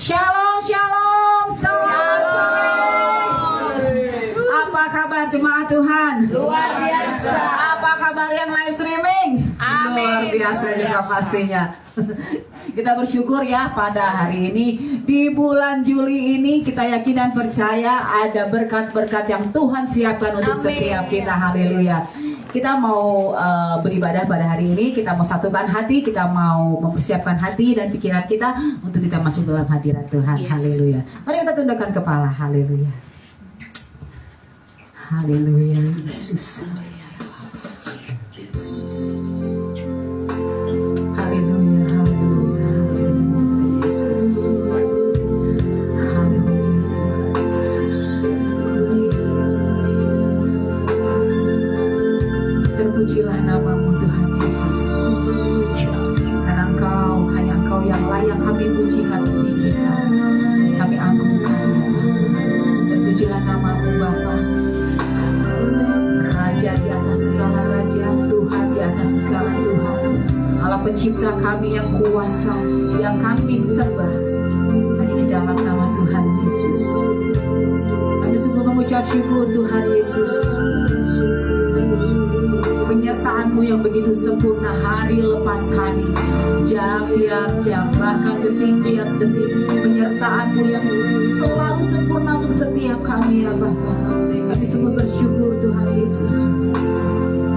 Shalom, shalom, selamat sore. Apa kabar jemaat Tuhan? Luar biasa. Apa kabar yang live streaming? Amin. Luar biasa juga pastinya. Kita bersyukur ya pada hari ini, di bulan Juli ini kita yakin dan percaya ada berkat-berkat yang Tuhan siapkan untuk setiap kita. Haleluya. Kita mau beribadah pada hari ini, kita mau satukan hati, kita mau mempersiapkan hati dan pikiran kita untuk kita masuk dalam hadirat Tuhan. Yes. Haleluya. Mari kita tundukkan kepala. Haleluya. Haleluya. Yesus. Haleluya. Haleluya. Terpujilah namamu Tuhan Yesus. Karena hanya Engkau yang layak kami pujikan, tinggikan, kami agungkan. Terpujilah namamu Bapa, Raja di atas segala raja, Tuhan di atas segala Tuhan, Allah pencipta kami yang kuasa, yang kami sembah hanya di dalam nama Tuhan Yesus. Kami sungguh mengucap syukur Tuhan Yesus. Penyertaan-Mu yang begitu sempurna hari lepas hari, jam tiap jam, bahkan detik tiap detik. Penyertaan-Mu yang selalu sempurna untuk setiap kami ya Bapa. Kami sungguh bersyukur Tuhan Yesus.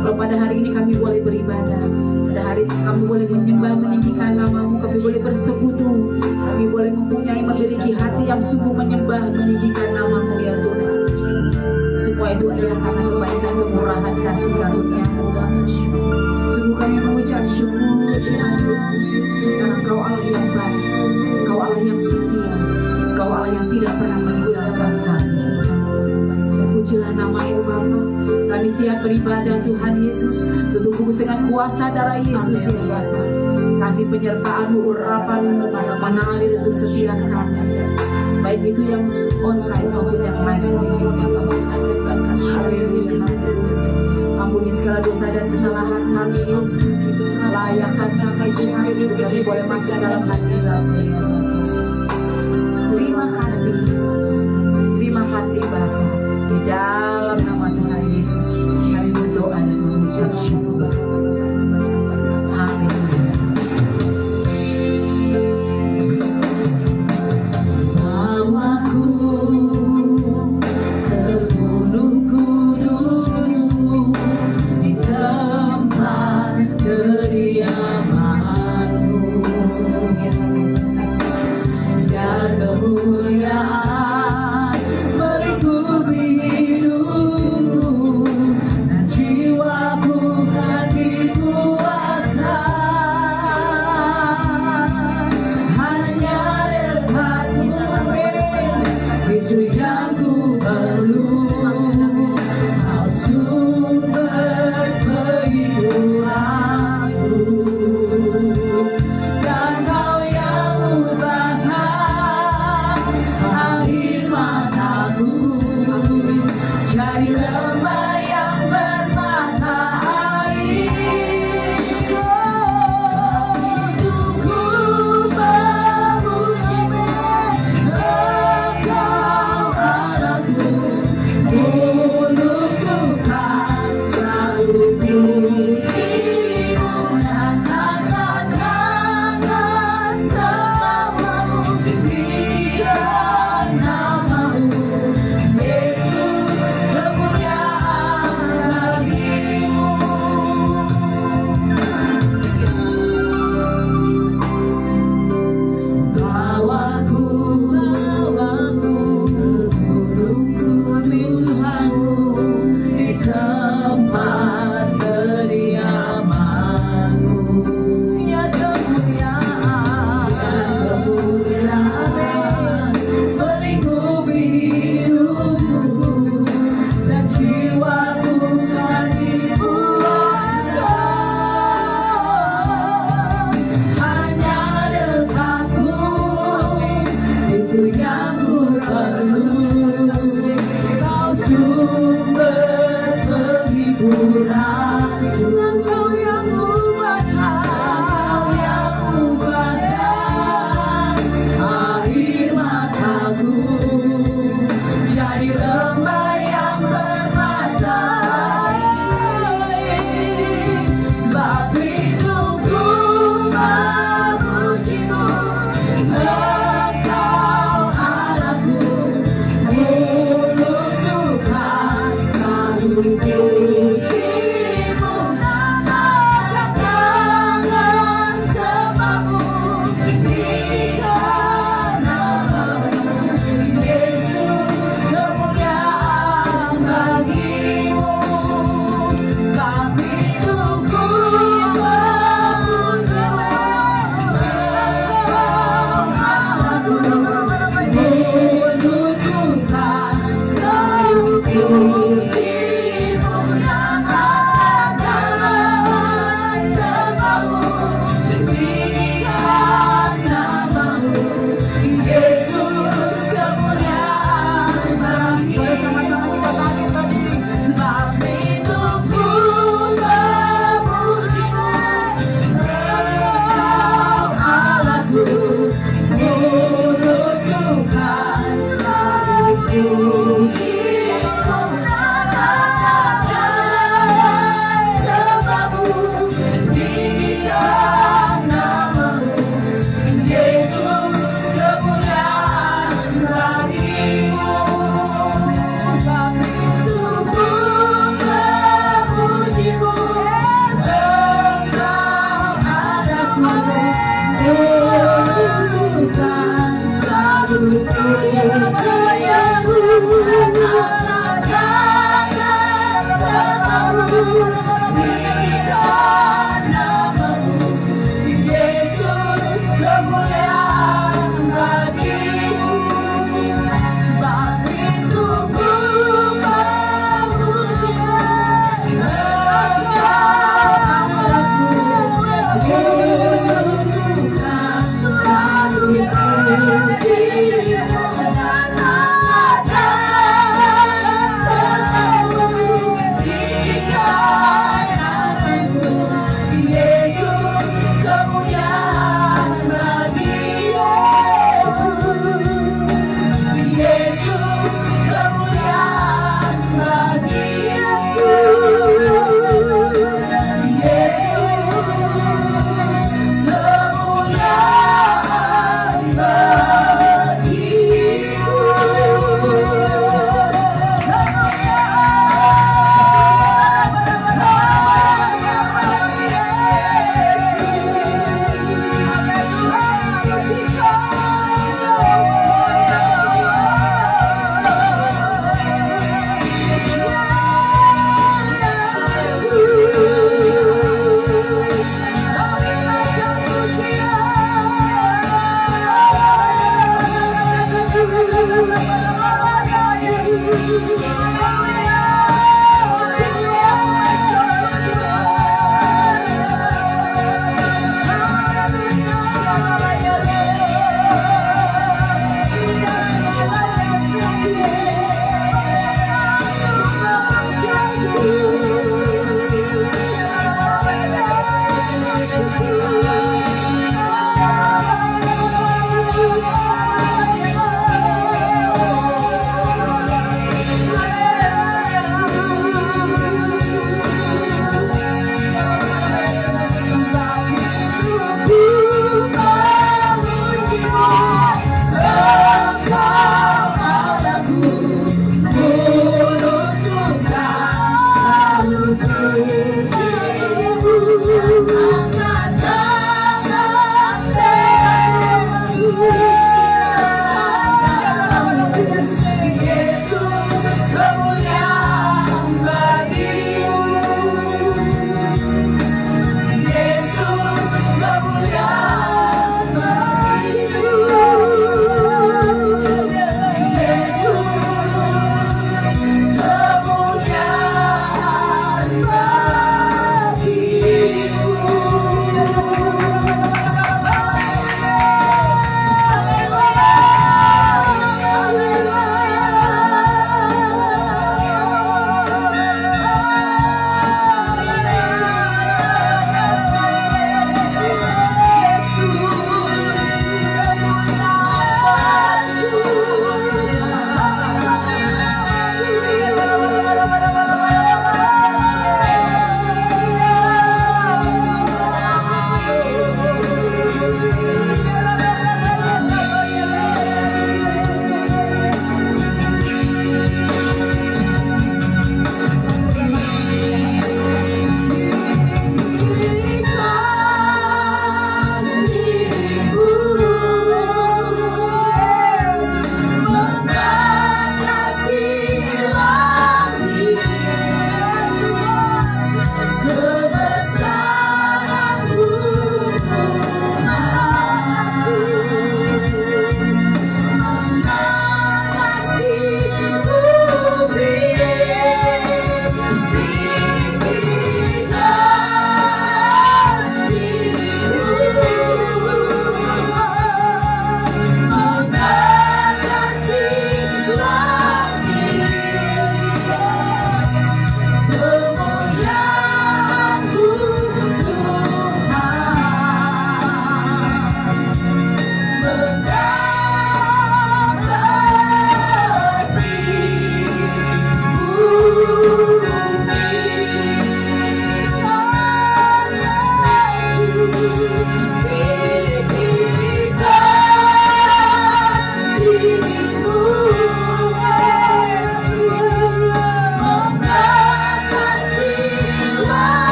Kalau pada hari ini kami boleh beribadah, pada hari ini kami boleh menyembah, meninggikan nama-Mu, kami boleh bersekutu, kami boleh memiliki hati yang sungguh menyembah, meninggikan nama-Mu ya Tuhan. Semua itu adalah karena kebaikan, kemurahan, kasih karunia Tuhan. Sungguh kami mengucap syukur Tuhan Yesus, karena Engkau Allah yang baik, Engkau Allah yang setia, Engkau Allah yang tidak pernah meninggalkan kami Tuhan. Terpujilah nama-Mu Bapa. Kami siap beribadah Tuhan Yesus, tutup bungkus dengan kuasa darah Yesus ya Bapa. Kasih penyertaan-Mu, urapan-Mu mengalir untuk setiap kami, baik itu yang onsite maupun yang live streaming ya Bapa. Haleluya. Ampuni segala dosa dan kesalahan kami Yesus. Layakkan kami Tuhan hidup kami boleh masuk dalam hadirat-Mu ya Bapa. Terima kasih Yesus. Terima kasih Bapa. Di dalam nama Tuhan Yesus kami berdoa dan mengucap syukur. Haleluya.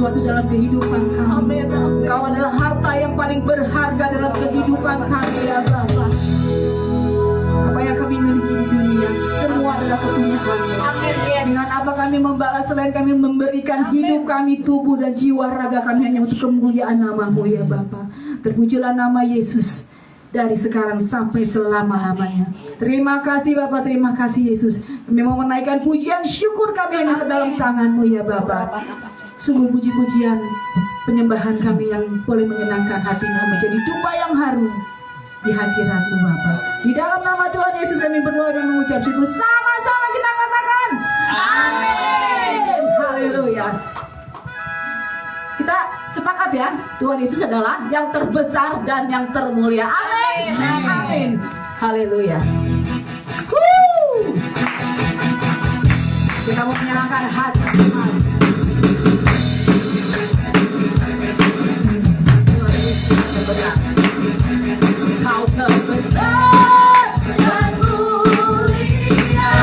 sesuatu dalam kehidupan kami. Kau adalah harta yang paling berharga dalam kehidupan kami, ya Bapa. Apa yang kami miliki di dunia, semua adalah kepunyaan. Dengan apa kami membalas selain kami memberikan hidup kami, tubuh dan jiwa raga kami hanya untuk kemuliaan nama-Mu, ya Bapa. Terpujilah nama Yesus dari sekarang sampai selama-lamanya. Terima kasih Bapak, terima kasih Yesus. Kami mau menaikkan pujian syukur kami hanya dalam tangan-Mu, ya Bapak. Sungguh puji-pujian penyembahan kami yang boleh menyenangkan hati kami, jadi dupa yang harum di hadirat-Mu, Bapak. Di dalam nama Tuhan Yesus kami berdoa dan mengucap syukur. Sama-sama kita katakan amin. Haleluya. Kita sepakat ya, Tuhan Yesus adalah yang terbesar dan yang termulia. Amin. Amin. Haleluya. Kita mau menyerahkan hati Tuhan. Kau terbesar dan mulia.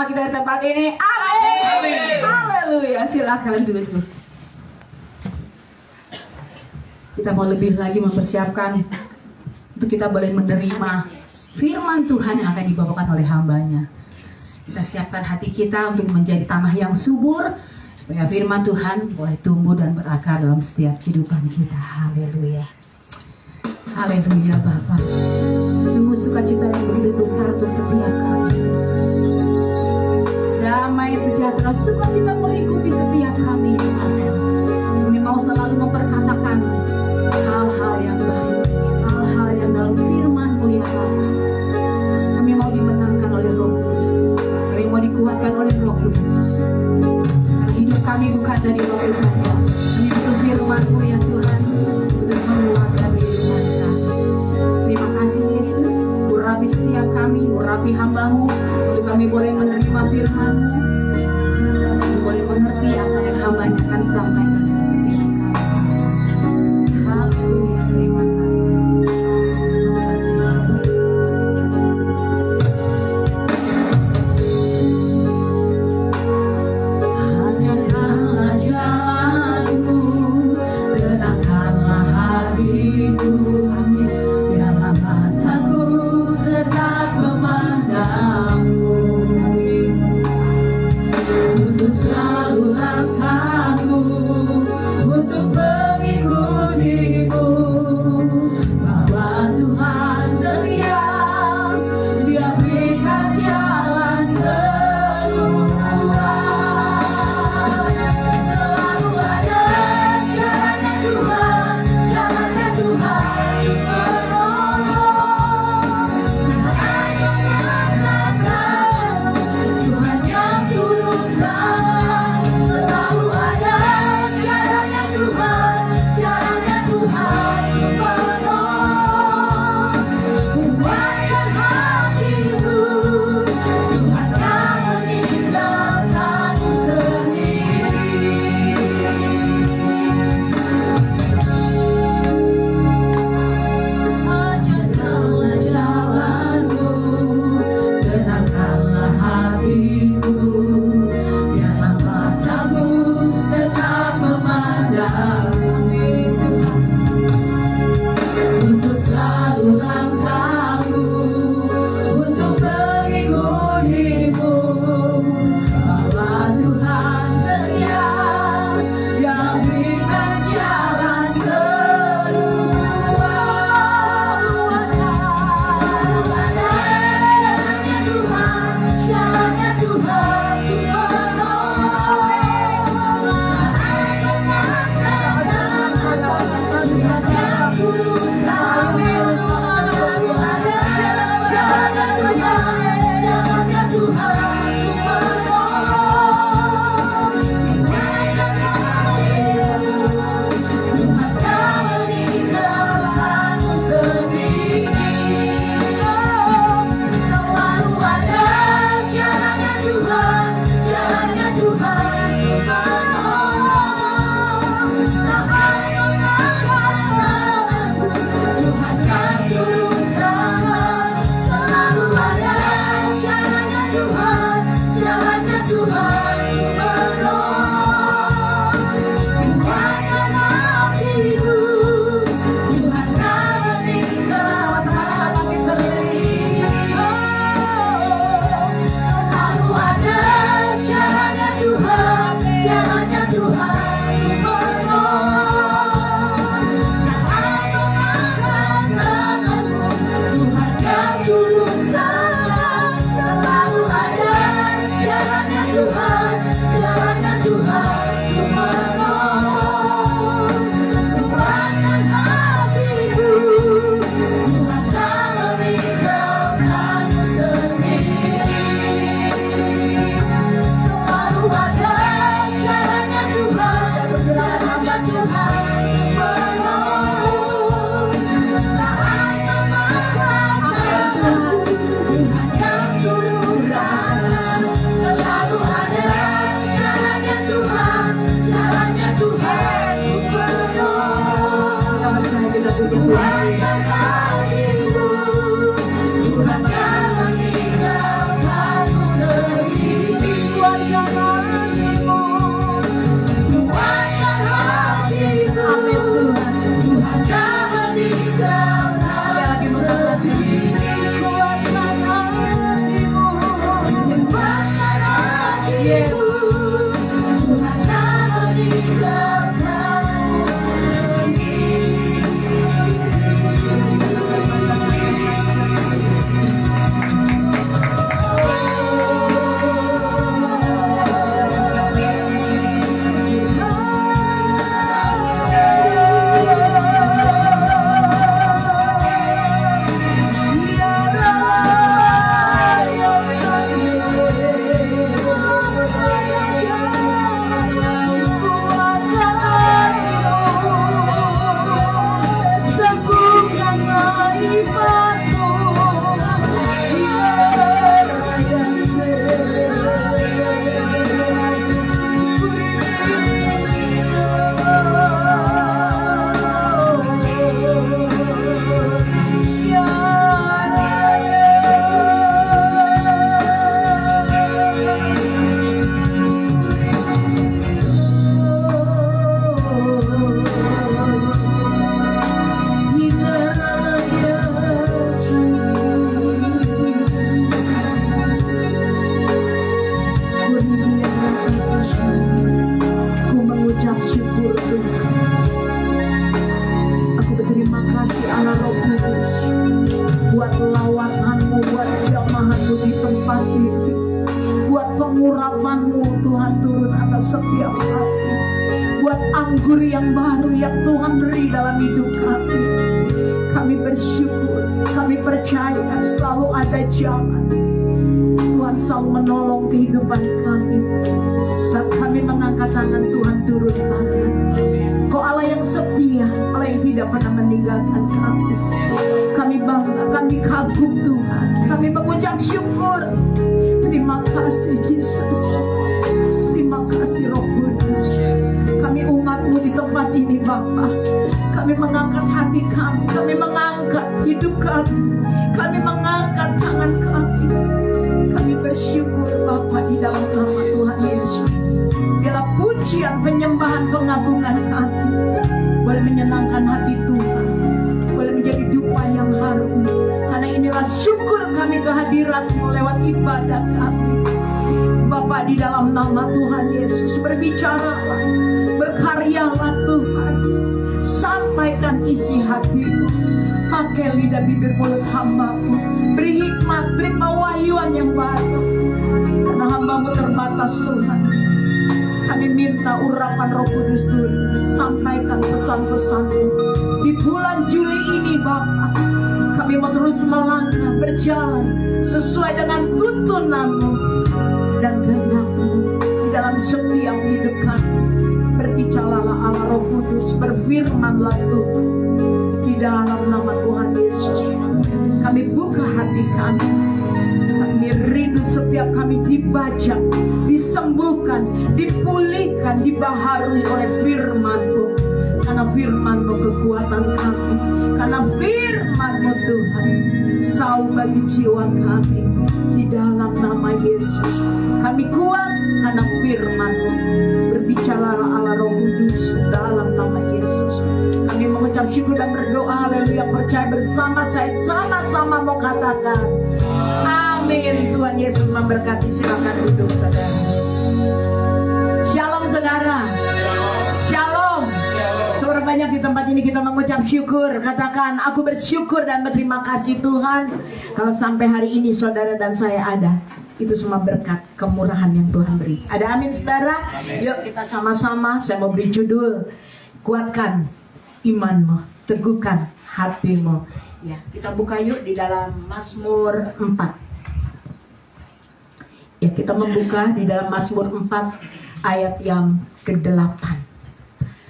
kita di tempat ini. Amin. Haleluya. Silakan duduk. Kita mau lebih lagi mempersiapkan untuk kita boleh menerima firman Tuhan yang akan dibawakan oleh hambanya. Kita siapkan hati kita untuk menjadi tanah yang subur, supaya firman Tuhan boleh tumbuh dan berakar dalam setiap kehidupan kita. Haleluya. Haleluya Bapa. Sungguh sukacita yang begitu besar untuk setiap kami, Yesus. Damai sejahtera, sukacita melingkupi setiap kami, Tuhan. Kami mau selalu memperkatakan hal-hal yang baik, hal-hal yang dalam firman-Mu ya Bapa. Kami mau dimenangkan oleh Roh Kudus. Kami mau dikuatkan oleh Roh Kudus. Karena hidup kami bukan dari roti saja. Kami butuh firman-Mu ya Tuhan, untuk menguatkan kehidupan kami. Terima kasih Yesus. Urapi setiap kami, urapi hamba-Mu, untuk kami boleh menerima firman-Mu, kami boleh mengerti apa yang hamba-Nya akan sampaikan ke setiap kami. Haleluya, terima kasih Yesus. Terima kasih Tuhan. Ajarkanlah jalanmu, terangkanlah hatiku, biarlah mataku tetap memandangmu, untuk selalu langkahku, untuk mengikutimu, bahwa Tuhan setia, Dia berikan jalan keluar. Selalu ada jalannya Tuhan, jalannya Tuhan menolong. Tuhan yang turun tangan, selalu ada jalannya Tuhan, jalannya Tuhan menolong. Kuatkan hatimu, Tuhan tak meninggalkanmu sendiri. Ajarkanlah jalanmu, tenangkanlah hatiku, biarlah matamu tetap memandangi Tuhan, untuk selalu langkahku, untuk mengikutimu, bahwa Tuhan setia, Dia berikan jalan keluar. Jalannya Tuhan, jalannya Tuhan Tuhan yang meninggalkanmu sendiri. mengucap syukur Tuhan. Aku berterima kasih Allah Roh Kudus buat lawatanmu, buat jamahanmu di tempat ini, buat pengurapanmu Tuhan turun atas setiap hati, buat anggur yang baru yang Tuhan beri dalam hidup kami. Kami bersyukur, kami percaya selalu ada jalan. Tuhan selalu menolong kehidupan kami. Saat kami mengangkat tangan, Tuhan turun tangan. Kau Allah yang setia, Allah yang tidak pernah meninggalkan kami. Kami bangga, kami kagum Tuhan. Kami mengucap syukur. Terima kasih Yesus. Terima kasih Roh Kudus. Kami umat-Mu di tempat ini Bapa. Kami mengangkat hati kami. Kami mengangkat hidup kami. Kami mengangkat tangan kami. Kami bersyukur Bapa di dalam nama Tuhan Yesus. Biarlah pujian, penyembahan, pengagungan kami boleh menyenangkan hati Tuhan, boleh menjadi dupa yang harum. Karena inilah syukur kami kehadirat-Mu lewat ibadah kami. Bapa di dalam nama Tuhan Yesus, berbicaralah, berkaryalah Tuhan. Sampaikan isi hati-Mu, pakai lidah bibir mulut hamba-Mu. Beri hikmat, beri pewahyuan yang baru. Karena hamba-Mu terbatas Tuhan. Kami minta urapan Roh Kudus turun, sampaikan pesan-pesan-Mu. Di bulan Juli ini Bapa, kami mau terus melangkah, berjalan sesuai dengan tuntunan-Mu dan kehendak-Mu di dalam setiap hidup kami. Berbicaralah Allah Roh Kudus, berfirmanlah Tuhan di dalam nama Tuhan Yesus. Kami buka hati kami. Kami rindu setiap kami dibajak, disembuhkan, dipulihkan, dibaharui oleh firman-Mu. Karena firman-Mu kekuatan kami. Karena firman-Mu Tuhan sau bagi jiwa kami. Di dalam nama Yesus kami kuat karena firman-Mu. Berbicaralah Allah Roh Kudus dalam nama Yesus. Kami mengucap syukur dan berdoa. Haleluya. Percaya bersama saya, sama-sama mau katakan amin. Tuhan Yesus memberkati. Silakan duduk saudara. Shalom saudara. Shalom. Seorang banyak di tempat ini kita mengucap syukur. Katakan aku bersyukur dan berterima kasih Tuhan. Kalau sampai hari ini saudara dan saya ada, itu semua berkat kemurahan yang Tuhan beri. Ada amin saudara? Amin. Yuk kita sama-sama. Saya mau beri judul, kuatkan imanmu, teguhkan hatimu. Ya, kita buka yuk di dalam Mazmur 4. Ya, kita membuka di dalam Mazmur 4 ayat yang ke-8.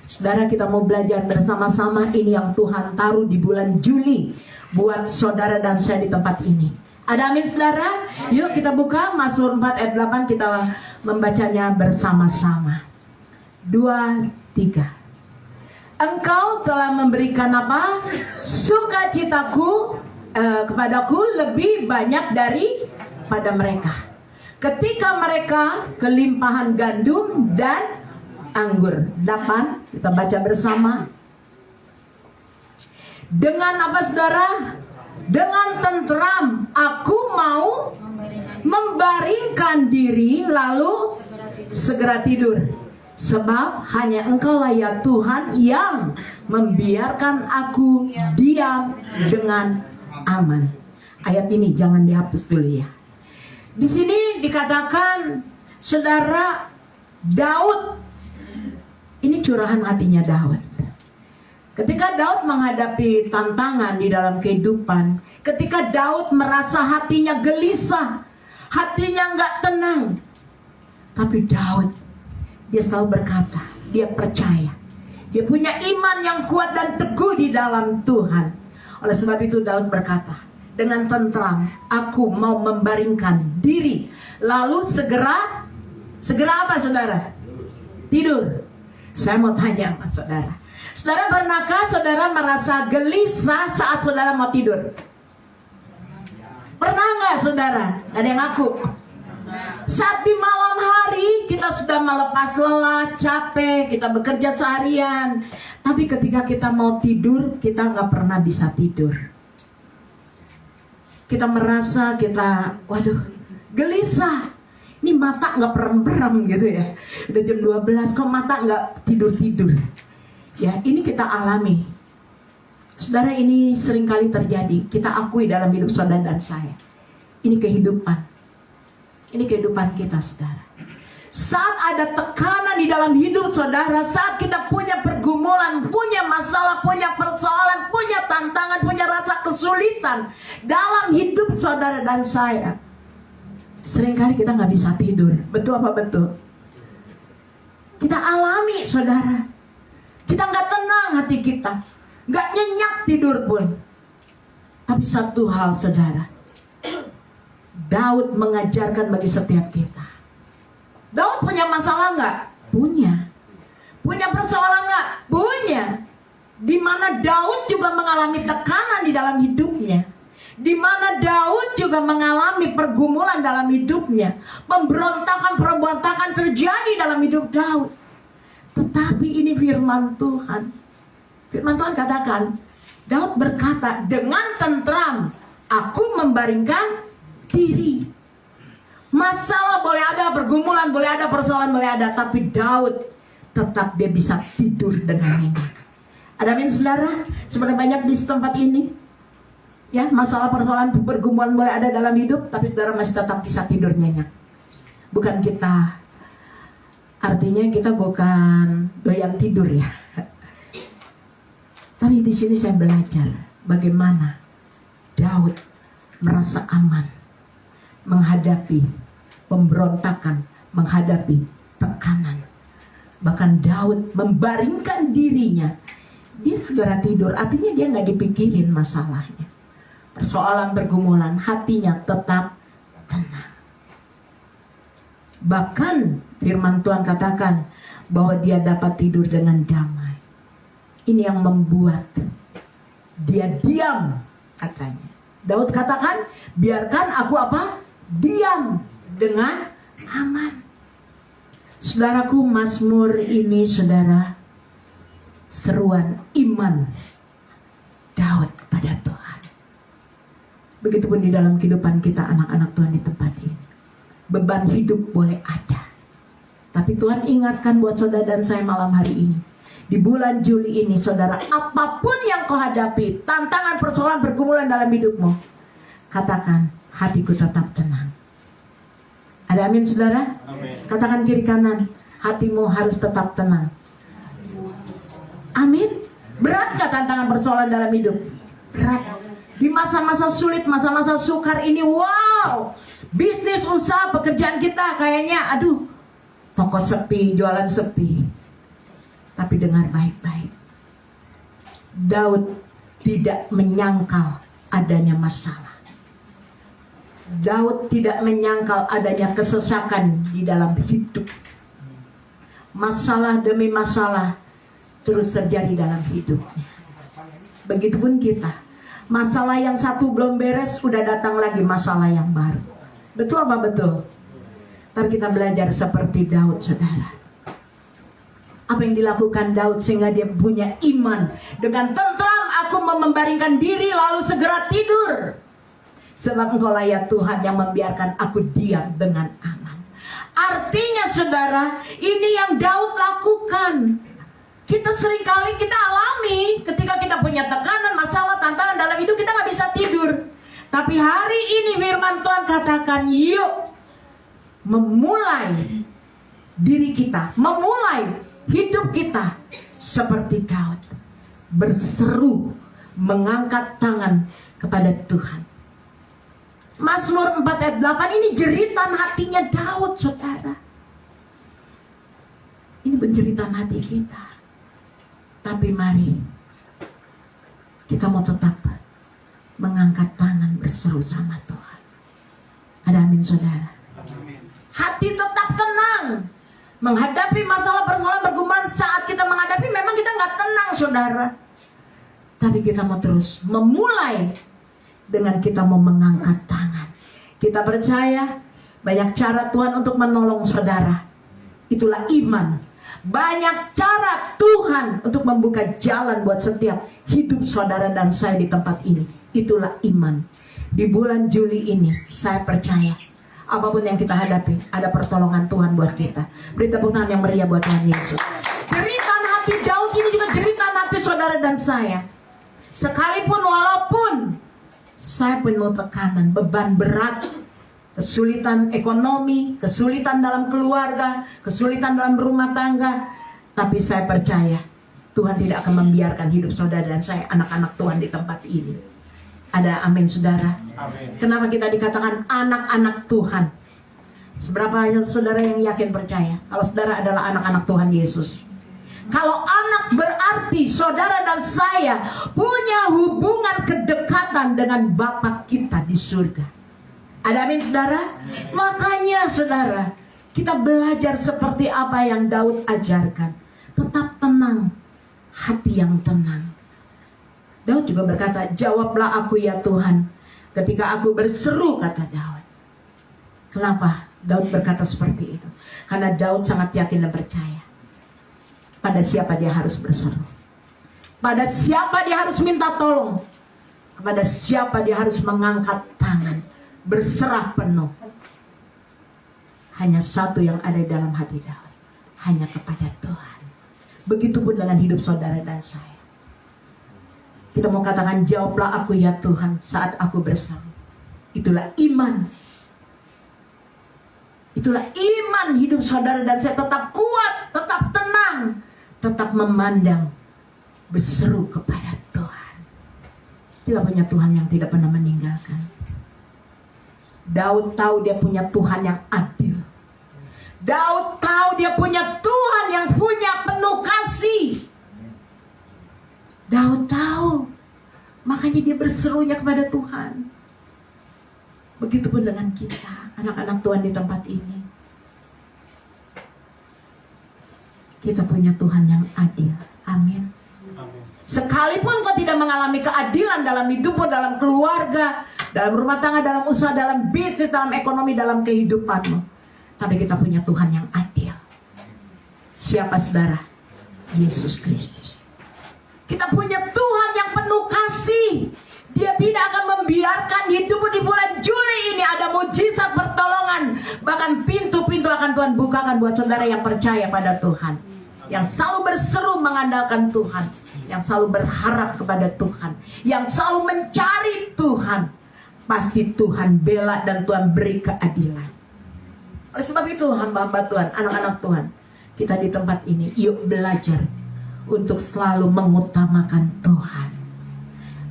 Saudara, kita mau belajar bersama-sama ini yang Tuhan taruh di bulan Juli buat saudara dan saya di tempat ini. Ada amin saudara? Yuk kita buka Mazmur 4 ayat 8, kita membacanya bersama-sama. 2, 3. Engkau telah memberikan apa? Sukacitaku kepadaku lebih banyak daripada mereka. Ketika mereka kelimpahan gandum dan anggur. 8, kita baca bersama. Dengan apa saudara? Dengan tentram aku mau membaringkan diri lalu segera tidur. Sebab hanya Engkaulah ya Tuhan yang membiarkan aku diam dengan aman. Ayat ini jangan dihapus dulu ya. Di sini dikatakan saudara Daud, ini curahan hatinya Daud. Ketika Daud menghadapi tantangan di dalam kehidupan, ketika Daud merasa hatinya gelisah, hatinya nggak tenang, tapi Daud, dia selalu berkata, dia percaya, dia punya iman yang kuat dan teguh di dalam Tuhan. Oleh sebab itu Daud berkata, dengan tentram aku mau membaringkan diri, lalu segera apa saudara? Tidur. Saya mau tanya sama saudara, saudara pernahkah saudara merasa gelisah saat saudara mau tidur? Pernah nggak saudara? Ada yang ngaku? Saat di malam hari kita sudah melepas lelah, capek, kita bekerja seharian, tapi ketika kita mau tidur, kita nggak pernah bisa tidur. Kita merasa kita, waduh, gelisah. Ini mata nggak perem-perem gitu ya. Udah jam 12 kok mata nggak tidur-tidur. Ya, ini kita alami. Saudara, ini seringkali terjadi. Kita akui dalam hidup saudara dan saya. Ini kehidupan. Ini kehidupan kita, saudara. Saat ada tekanan di dalam hidup saudara, saat kita punya pergumulan, punya masalah, punya persoalan, punya tantangan, punya rasa kesulitan dalam hidup saudara dan saya, seringkali kita nggak bisa tidur. Betul apa betul? Kita alami, saudara. Kita nggak tenang hati kita, nggak nyenyak tidur pun. Tapi satu hal, saudara, Daud mengajarkan bagi setiap kita. Daud punya masalah nggak? Punya. Punya persoalan nggak? Punya. Di mana Daud juga mengalami tekanan di dalam hidupnya. Di mana Daud juga mengalami pergumulan dalam hidupnya. Pemberontakan terjadi dalam hidup Daud. Tetapi ini firman Tuhan. Firman Tuhan katakan, Daud berkata, dengan tentram aku membaringkan diri. Masalah boleh ada, pergumulan boleh ada, persoalan boleh ada, tapi Daud tetap dia bisa tidur dengan nyenyak. Ada amin, saudara? Sebenarnya banyak di tempat ini, ya, masalah, persoalan, pergumulan boleh ada dalam hidup, tapi saudara masih tetap bisa tidur nyenyak. Bukan kita, artinya kita bukan doyan tidur ya. Tapi di sini saya belajar bagaimana Daud merasa aman menghadapi pemberontakan, menghadapi tekanan. Bahkan Daud membaringkan dirinya. Dia segera tidur, artinya dia nggak dipikirin masalahnya. Persoalan, pergumulan, hatinya tetap tenang. Bahkan firman Tuhan katakan bahwa dia dapat tidur dengan damai. Ini yang membuat dia diam, katanya. Daud katakan, biarkan aku apa? Diam dengan aman. Saudaraku, Mazmur ini, saudara, seruan iman Daud pada Tuhan. Begitupun di dalam kehidupan kita, anak-anak Tuhan di tempat ini. Beban hidup boleh ada, tapi Tuhan ingatkan buat saudara dan saya malam hari ini, di bulan Juli ini, saudara, apapun yang kau hadapi, tantangan, persoalan, pergumulan dalam hidupmu, katakan, hatiku tetap tenang. Ada amin, saudara? Amin. Katakan kiri kanan, hatimu harus tetap tenang. Amin. Berat gak tantangan persoalan dalam hidup? Berat. Di masa-masa sulit, masa-masa sukar ini, wow, bisnis, usaha, pekerjaan kita kayaknya, aduh, toko sepi, jualan sepi. Tapi dengar baik-baik, Daud tidak menyangkal adanya masalah. Daud tidak menyangkal adanya kesesakan di dalam hidup. Masalah demi masalah terus terjadi dalam hidupnya. Begitupun kita. Masalah yang satu belum beres, udah datang lagi masalah yang baru. Betul apa betul? Tapi kita belajar seperti Daud, saudara. Apa yang dilakukan Daud sehingga dia punya iman. Dengan tentram aku membaringkan diri lalu segera tidur. Sebab engkaulah ya Tuhan yang membiarkan aku diam dengan aman. Artinya, saudara, ini yang Daud lakukan. Kita seringkali kita alami ketika kita punya tekanan, masalah, tantangan dalam hidup, kita gak bisa tidur. Tapi hari ini firman Tuhan katakan, yuk memulai diri kita, memulai hidup kita seperti Daud, berseru, mengangkat tangan kepada Tuhan. Mazmur 4 ayat 8 ini jeritan hatinya Daud, saudara. Ini penjeritan hati kita. Tapi mari kita mau tetap mengangkat tangan berseru sama Tuhan. Ada amin, saudara? Amin. Hati tetap tenang menghadapi masalah, persoalan, pergumulan. Saat kita menghadapi memang kita nggak tenang, saudara. Tapi kita mau terus memulai dengan kita mau mengangkat tangan. Kita percaya banyak cara Tuhan untuk menolong saudara. Itulah iman. Banyak cara Tuhan untuk membuka jalan buat setiap hidup saudara dan saya di tempat ini. Itulah iman. Di bulan Juli ini saya percaya Apapun yang kita hadapi, ada pertolongan Tuhan buat kita. Beri tepuk tangan yang meriah buat Tuhan Yesus. Jeritan hati Daud ini juga jeritan hati saudara dan saya. Sekalipun walaupun saya penuh tekanan, beban berat, kesulitan ekonomi, kesulitan dalam keluarga, kesulitan dalam rumah tangga, tapi saya percaya Tuhan tidak akan membiarkan hidup saudara dan saya, anak-anak Tuhan, di tempat ini. Ada amin, saudara? Amin. Kenapa kita dikatakan anak-anak Tuhan? Seberapa saudara yang yakin percaya kalau saudara adalah anak-anak Tuhan Yesus? Kalau anak berarti saudara dan saya punya hubungan kedekatan dengan Bapa kita di surga. Ada amin, saudara? Makanya saudara, kita belajar seperti apa yang Daud ajarkan. Tetap tenang, hati yang tenang. Daud juga berkata, jawablah aku ya Tuhan ketika aku berseru, kata Daud. Kenapa Daud berkata seperti itu? Karena Daud sangat yakin dan percaya pada siapa dia harus berseru, pada siapa dia harus minta tolong, kepada siapa dia harus mengangkat tangan, berserah penuh. Hanya satu yang ada di dalam hati Daud, hanya kepada Tuhan. Begitupun dengan hidup saudara dan saya. Kita mau katakan, jawablah aku ya Tuhan saat aku berseru. Itulah iman. Itulah iman hidup saudara dan saya, tetap kuat, tetap tenang, tetap memandang, berseru kepada Tuhan. Kita punya Tuhan yang tidak pernah meninggalkan. Daud tahu dia punya Tuhan yang adil. Daud tahu dia punya Tuhan yang punya penuh kasih. Daud tahu, makanya dia berserunya kepada Tuhan. Begitupun dengan kita, anak-anak Tuhan di tempat ini. Kita punya Tuhan yang adil. Amin. Amin. Sekalipun kau tidak mengalami keadilan dalam hidupmu, dalam keluarga, dalam rumah tangga, dalam usaha, dalam bisnis, dalam ekonomi, dalam kehidupanmu, tapi kita punya Tuhan yang adil. Siapa saudara? Yesus Kristus. Kita punya Tuhan yang penuh kasih. Dia tidak akan membiarkan hidupmu di bulan Juli ini ada mujizat pertolongan. Bahkan pintu-pintu akan Tuhan bukakan buat saudara yang percaya pada Tuhan, yang selalu berseru mengandalkan Tuhan, yang selalu berharap kepada Tuhan, yang selalu mencari Tuhan. Pasti Tuhan bela dan Tuhan beri keadilan. Oleh sebab itu, hamba-hamba Tuhan, anak-anak Tuhan, kita di tempat ini, yuk belajar untuk selalu mengutamakan Tuhan.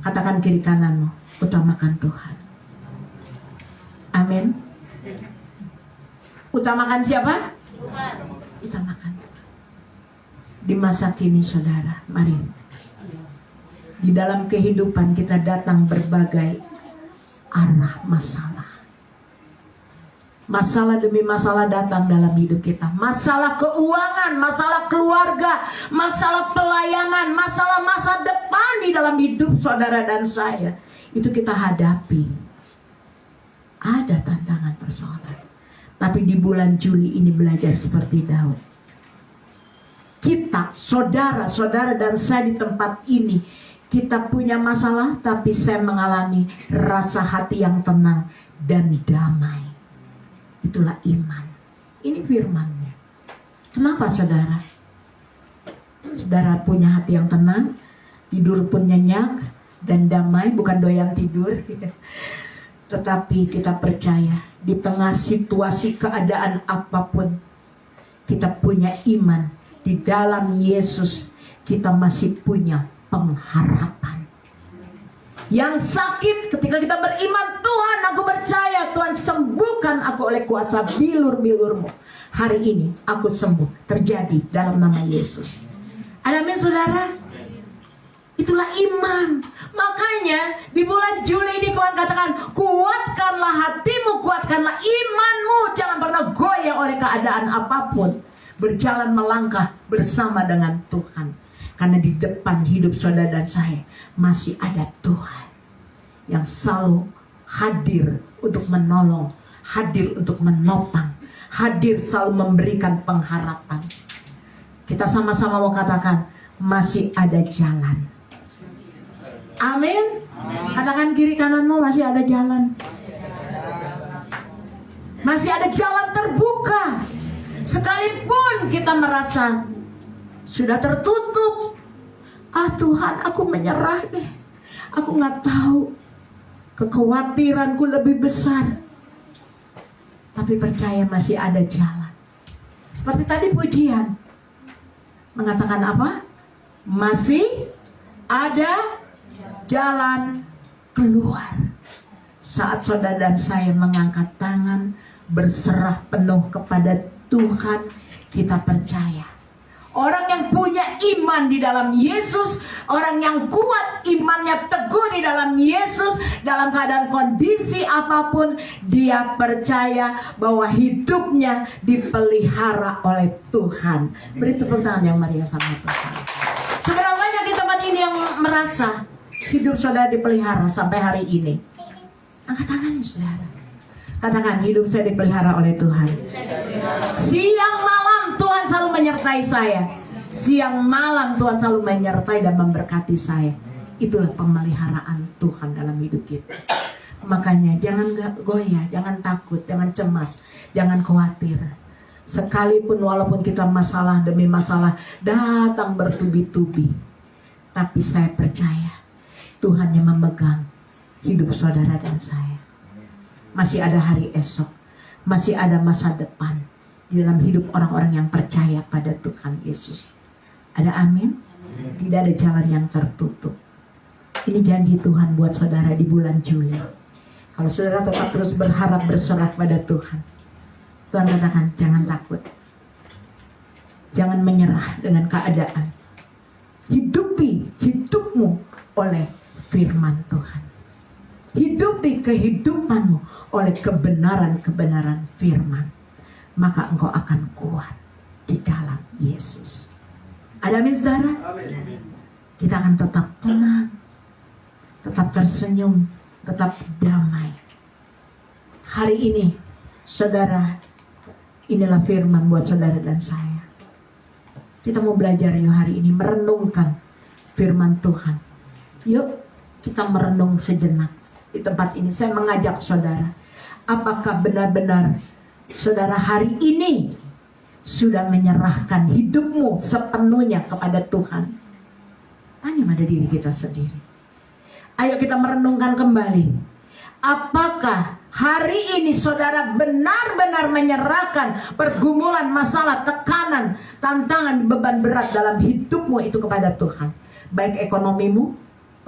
Katakan kiri kananmu, utamakan Tuhan. Amin. Utamakan siapa? Tuhan. Utamakan Tuhan. Di masa kini saudara, mari, di dalam kehidupan kita datang berbagai arah masalah. Masalah demi masalah datang dalam hidup kita. Masalah keuangan, masalah keluarga, masalah pelayanan, masalah masa depan di dalam hidup saudara dan saya. Itu kita hadapi. Ada tantangan persoalan. Tapi di bulan Juli ini belajar seperti Daud. Kita, saudara-saudara dan saya di tempat ini, kita punya masalah, tapi saya mengalami rasa hati yang tenang dan damai. Itulah iman. Ini firman-Nya. Kenapa saudara? Saudara punya hati yang tenang, tidur pun nyenyak dan damai, bukan doyan tidur. Tetapi kita percaya di tengah situasi keadaan apapun, kita punya iman. Di dalam Yesus kita masih punya pengharapan. Yang sakit, ketika kita beriman, Tuhan aku percaya Tuhan sembuhkan aku oleh kuasa bilur-bilurmu. Hari ini aku sembuh, terjadi dalam nama Yesus. Amin saudara. Itulah iman. Makanya di bulan Juli ini Tuhan katakan, kuatkanlah hatimu, kuatkanlah imanmu. Jangan pernah goyah oleh keadaan apapun. Berjalan melangkah bersama dengan Tuhan. Karena di depan hidup saudara dan saya masih ada Tuhan yang selalu hadir untuk menolong, hadir untuk menopang, hadir selalu memberikan pengharapan. Kita sama-sama mau katakan, masih ada jalan. Amin. Katakan kiri kananmu, masih ada jalan. Masih ada jalan terbuka. Sekalipun kita merasa sudah tertutup. Tuhan, aku menyerah deh. Aku gak tahu. Kekhawatiranku lebih besar. Tapi percaya masih ada jalan. Seperti tadi pujian mengatakan apa? Masih ada jalan keluar. Saat saudara dan saya mengangkat tangan, berserah penuh kepada Tuhan, kita percaya. Orang yang punya iman di dalam Yesus, orang yang kuat imannya teguh di dalam Yesus, dalam keadaan kondisi apapun, dia percaya bahwa hidupnya dipelihara oleh Tuhan. Beri tepuk tangan yang meriah sama Tuhan. Seberapa banyak di tempat ini yang merasa hidup saudara dipelihara sampai hari ini? Angkat tangannya saudara. Katakan, hidup saya dipelihara oleh Tuhan. Siang malam Tuhan selalu menyertai saya. Siang malam Tuhan selalu menyertai dan memberkati saya. Itulah pemeliharaan Tuhan dalam hidup kita. Makanya jangan goyah, jangan takut, jangan cemas, jangan khawatir. Sekalipun walaupun kita masalah demi masalah datang bertubi-tubi, tapi saya percaya Tuhan yang memegang hidup saudara dan saya. Masih ada hari esok, masih ada masa depan di dalam hidup orang-orang yang percaya pada Tuhan Yesus. Ada amin? Tidak ada jalan yang tertutup. Ini janji Tuhan buat saudara di bulan Juli. Kalau saudara tetap terus berharap, berserah pada Tuhan, Tuhan katakan jangan takut, jangan menyerah dengan keadaan. Hidupi hidupmu oleh firman Tuhan. Hidupi kehidupanmu oleh kebenaran-kebenaran firman. Maka engkau akan kuat di dalam Yesus. Ada amin saudara? Kita akan tetap tenang, tetap tersenyum, tetap damai. Hari ini saudara, inilah firman buat saudara dan saya. Kita mau belajar yuk hari ini, merenungkan firman Tuhan. Yuk kita merenung sejenak. Di tempat ini saya mengajak saudara, apakah benar-benar saudara hari ini sudah menyerahkan hidupmu sepenuhnya kepada Tuhan? Tanya pada diri kita sendiri. Ayo kita merenungkan kembali. Apakah hari ini saudara benar-benar menyerahkan pergumulan, masalah, tekanan, tantangan, beban berat dalam hidupmu itu kepada Tuhan? Baik ekonomimu,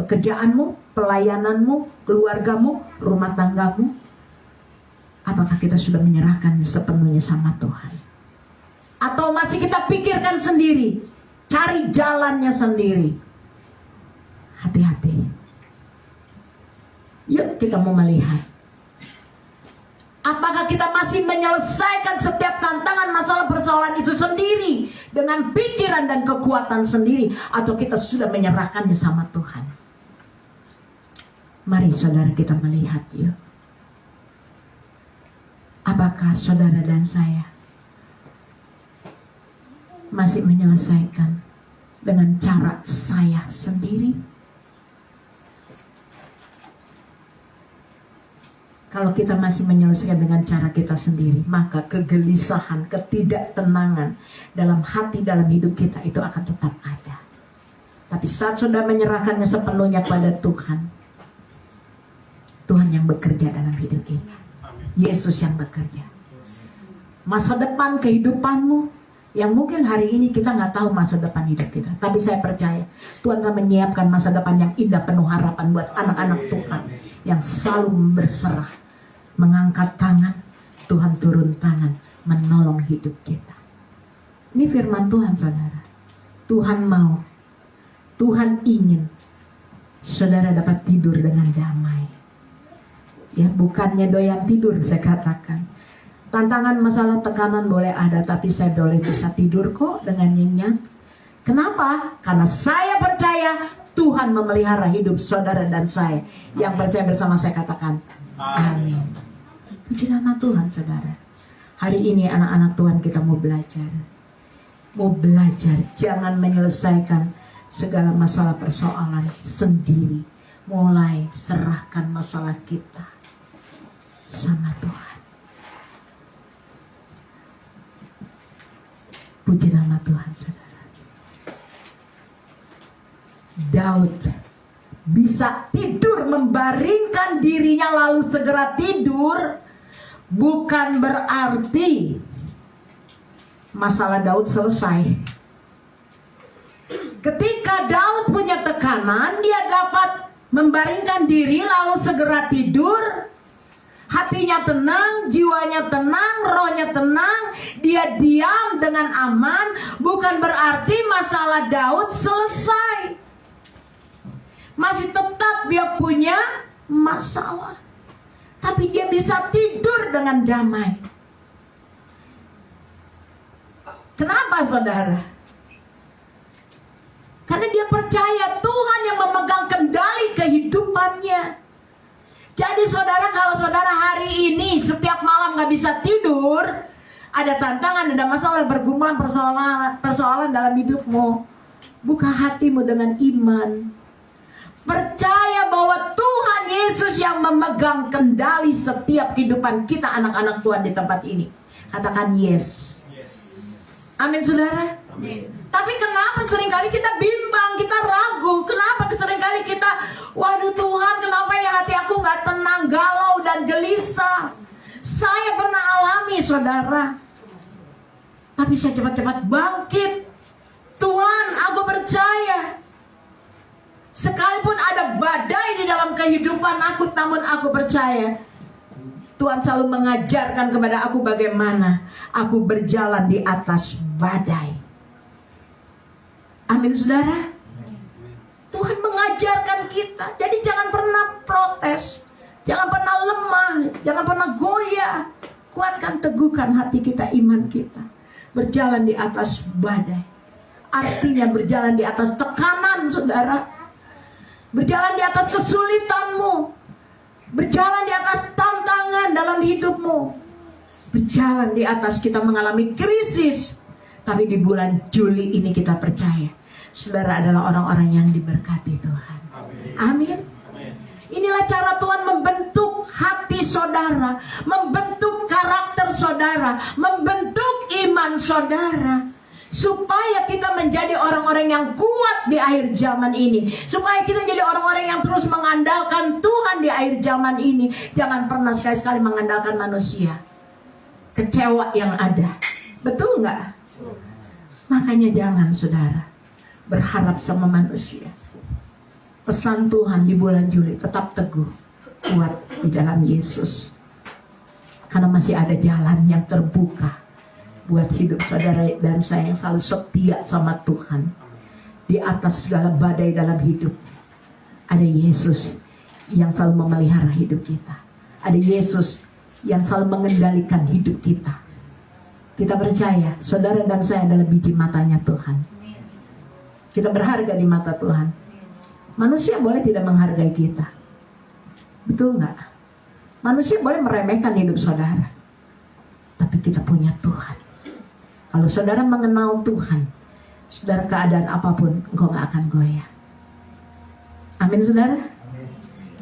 pekerjaanmu, pelayananmu, keluargamu, rumah tanggamu. Apakah kita sudah menyerahkan sepenuhnya sama Tuhan? Atau masih kita pikirkan sendiri, cari jalannya sendiri? Hati-hati. Yuk kita mau melihat. Apakah kita masih menyelesaikan setiap tantangan, masalah, persoalan itu sendiri dengan pikiran dan kekuatan sendiri, atau kita sudah menyerahkannya sama Tuhan? Mari saudara kita melihat yuk. Apakah saudara dan saya masih menyelesaikan dengan cara saya sendiri? Kalau kita masih menyelesaikan dengan cara kita sendiri, maka kegelisahan, ketidaktenangan dalam hati, dalam hidup kita itu akan tetap ada. Tapi saat sudah menyerahkannya sepenuhnya pada Tuhan, Tuhan yang bekerja dalam hidup kita. Yesus yang bekerja. Masa depan kehidupanmu yang mungkin hari ini kita nggak tahu masa depan hidup kita, tapi saya percaya Tuhan akan menyiapkan masa depan yang indah, penuh harapan buat anak-anak Tuhan yang selalu berserah, mengangkat tangan. Tuhan turun tangan menolong hidup kita. Ini firman Tuhan saudara. Tuhan mau, Tuhan ingin saudara dapat tidur dengan damai. Ya, bukannya doyan tidur saya katakan. Tantangan, masalah, tekanan boleh ada, tapi saya boleh bisa tidur kok dengan nyenyak. Kenapa? Karena saya percaya Tuhan memelihara hidup saudara dan saya. Yang percaya bersama saya katakan amin. Puji nama Tuhan saudara. Hari ini anak-anak Tuhan kita mau belajar. Mau belajar, jangan menyelesaikan segala masalah persoalan sendiri. Mulai serahkan masalah kita sama Tuhan. Puji nama Tuhan, saudara. Daud bisa tidur, membaringkan dirinya lalu segera tidur, bukan berarti masalah Daud selesai. Ketika Daud punya tekanan, dia dapat membaringkan diri lalu segera tidur. Hatinya tenang, jiwanya tenang, rohnya tenang, dia diam dengan aman. Bukan berarti masalah Daud selesai. Masih tetap dia punya masalah, tapi dia bisa tidur dengan damai. Kenapa, saudara? Karena dia percaya Tuhan yang memegang kendali kehidupannya. Jadi saudara, kalau saudara hari ini setiap malam gak bisa tidur, ada tantangan, ada masalah, bergumulan, persoalan dalam hidupmu, buka hatimu dengan iman. Percaya bahwa Tuhan Yesus yang memegang kendali setiap kehidupan kita, anak-anak Tuhan di tempat ini. Katakan yes. Amin, saudara. Amin. Tapi kenapa seringkali kita bimbang, kita ragu? Kenapa seringkali kita, waduh Tuhan, kenapa ya hati aku gak tenang, galau dan gelisah? Saya pernah alami, saudara. Tapi saya cepat-cepat bangkit. Tuhan, aku percaya. Sekalipun ada badai di dalam kehidupan aku, namun aku percaya Tuhan selalu mengajarkan kepada aku bagaimana aku berjalan di atas badai. Amin, saudara. Tuhan mengajarkan kita. Jadi jangan pernah protes, jangan pernah lemah, jangan pernah goyah. Kuatkan, teguhkan hati kita, iman kita. Berjalan di atas badai, artinya berjalan di atas tekanan, saudara. Berjalan di atas kesulitanmu, berjalan di atas tantangan dalam hidupmu, berjalan di atas kita mengalami krisis. Tapi di bulan Juli ini kita percaya saudara adalah orang-orang yang diberkati Tuhan. Amin. Inilah cara Tuhan membentuk hati saudara, membentuk karakter saudara, membentuk iman saudara, supaya kita menjadi orang-orang yang kuat di akhir zaman ini, supaya kita menjadi orang-orang yang terus mengandalkan Tuhan di akhir zaman ini. Jangan pernah sekali-sekali mengandalkan manusia. Kecewa yang ada, betul nggak? Makanya jangan, saudara, berharap sama manusia. Pesan Tuhan di bulan Juli, tetap teguh, kuat di dalam Yesus. Karena masih ada jalan yang terbuka buat hidup saudara dan saya yang selalu setia sama Tuhan. Di atas segala badai dalam hidup, ada Yesus yang selalu memelihara hidup kita. Ada Yesus yang selalu mengendalikan hidup kita. Kita percaya saudara dan saya adalah biji matanya Tuhan. Kita berharga di mata Tuhan. Manusia boleh tidak menghargai kita, betul nggak? Manusia boleh meremehkan hidup saudara, tapi kita punya Tuhan. Kalau saudara mengenal Tuhan, saudara, keadaan apapun engkau nggak akan goyah. Amin, saudara.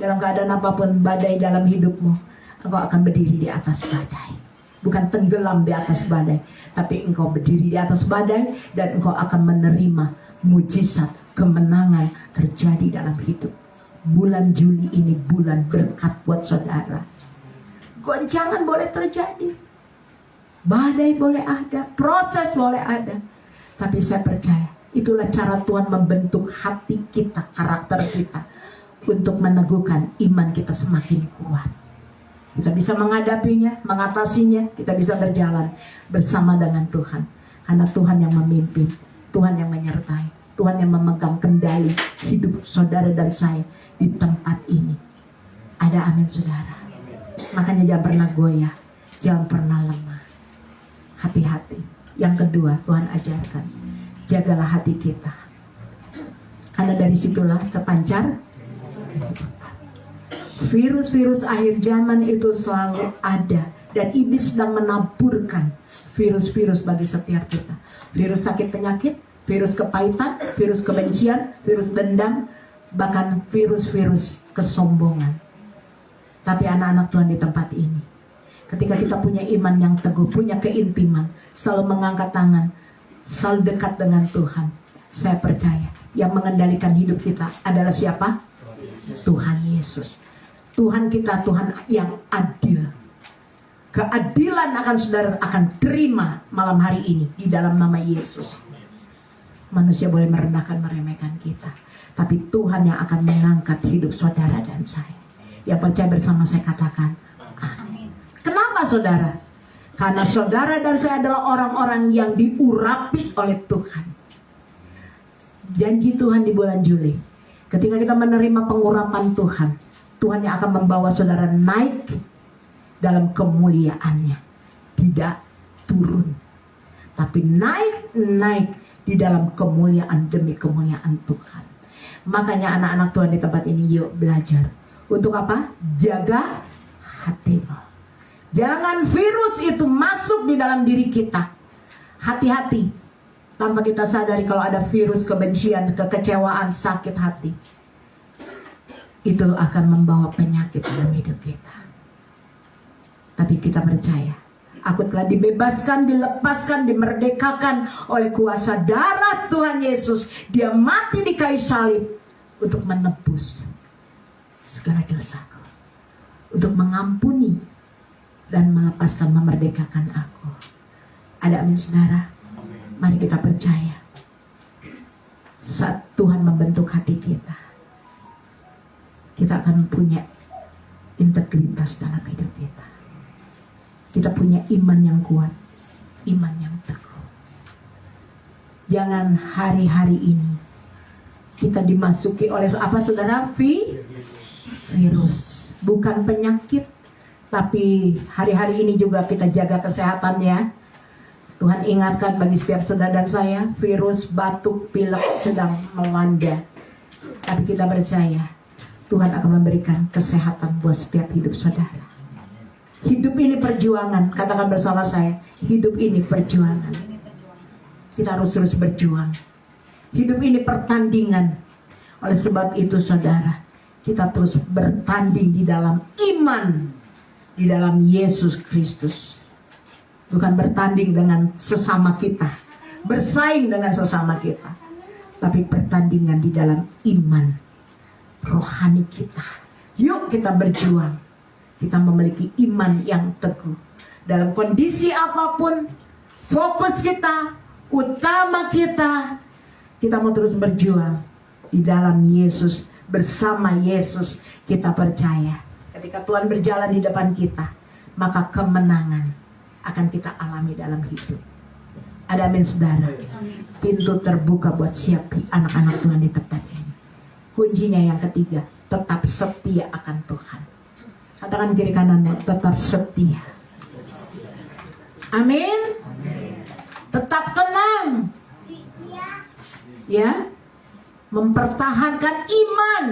Dalam keadaan apapun badai dalam hidupmu, engkau akan berdiri di atas badai. Bukan tenggelam di atas badai, tapi engkau berdiri di atas badai dan engkau akan menerima mujizat, kemenangan terjadi dalam hidup. Bulan Juli ini bulan berkat buat saudara. Goncangan boleh terjadi, badai boleh ada, proses boleh ada, tapi saya percaya itulah cara Tuhan membentuk hati kita, karakter kita, untuk meneguhkan iman kita semakin kuat. Kita bisa menghadapinya, mengatasinya, kita bisa berjalan bersama dengan Tuhan. Karena Tuhan yang memimpin, Tuhan yang menyertai, Tuhan yang memegang kendali hidup saudara dan saya di tempat ini. Ada amin, saudara. Makanya jangan pernah goyah, jangan pernah lemah. Hati-hati. Yang kedua, Tuhan ajarkan, jagalah hati kita, karena dari situlah terpancar virus-virus akhir zaman itu selalu ada. Dan iblis sedang menaburkan virus-virus bagi setiap kita. Virus sakit penyakit, virus kepahitan, virus kebencian, virus dendam, bahkan virus-virus kesombongan. Tapi anak-anak Tuhan di tempat ini, ketika kita punya iman yang teguh, punya keintiman, selalu mengangkat tangan, selalu dekat dengan Tuhan, saya percaya yang mengendalikan hidup kita adalah siapa? Tuhan Yesus. Tuhan kita Tuhan yang adil. Keadilan akan saudara akan terima malam hari ini di dalam nama Yesus. Manusia boleh merendahkan, meremehkan kita, tapi Tuhan yang akan mengangkat hidup saudara dan saya. Yang percaya bersama saya katakan amin. Kenapa saudara? Karena saudara dan saya adalah orang-orang yang diurapi oleh Tuhan. Janji Tuhan di bulan Juli, ketika kita menerima pengurapan Tuhan, Tuhan yang akan membawa saudara naik dalam kemuliaannya. Tidak turun, tapi naik di dalam kemuliaan demi kemuliaan Tuhan. Makanya anak-anak Tuhan di tempat ini, yuk belajar. Untuk apa? Jaga hatimu. Jangan virus itu masuk di dalam diri kita. Hati-hati. Tanpa kita sadari kalau ada virus kebencian, kekecewaan, sakit hati, itu akan membawa penyakit dalam hidup kita. Tapi kita percaya, aku telah dibebaskan, dilepaskan, dimerdekakan oleh kuasa darah Tuhan Yesus. Dia mati di kayu salib untuk menebus segala dosaku, untuk mengampuni dan melepaskan, memerdekakan aku. Ada amin saudara? Mari kita percaya, saat Tuhan membentuk hati kita, kita akan punya integritas dalam hidup kita. Kita punya iman yang kuat, iman yang teguh. Jangan hari-hari ini kita dimasuki oleh apa saudara? Virus. Bukan penyakit, tapi hari-hari ini juga kita jaga kesehatannya. Tuhan ingatkan bagi setiap saudara dan saya, virus, batuk, pilek sedang melanda. Tapi kita percaya, Tuhan akan memberikan kesehatan buat setiap hidup saudara. Hidup ini perjuangan. Katakan bersama saya, hidup ini perjuangan. Kita harus terus berjuang. Hidup ini pertandingan. Oleh sebab itu saudara, kita terus bertanding di dalam iman, di dalam Yesus Kristus. Bukan bertanding dengan sesama kita, bersaing dengan sesama kita, tapi pertandingan di dalam iman rohani kita. Yuk kita berjuang. Kita memiliki iman yang teguh. Dalam kondisi apapun, fokus kita, utama kita mau terus berjuang di dalam Yesus. Bersama Yesus kita percaya, ketika Tuhan berjalan di depan kita, maka kemenangan akan kita alami dalam hidup. Ada amin saudara? Pintu terbuka buat siapa anak-anak Tuhan di tempat ini. Kuncinya yang ketiga, tetap setia akan Tuhan. Katakan kiri kananmu, tetap setia. Amin. Tetap tenang. Ya, mempertahankan iman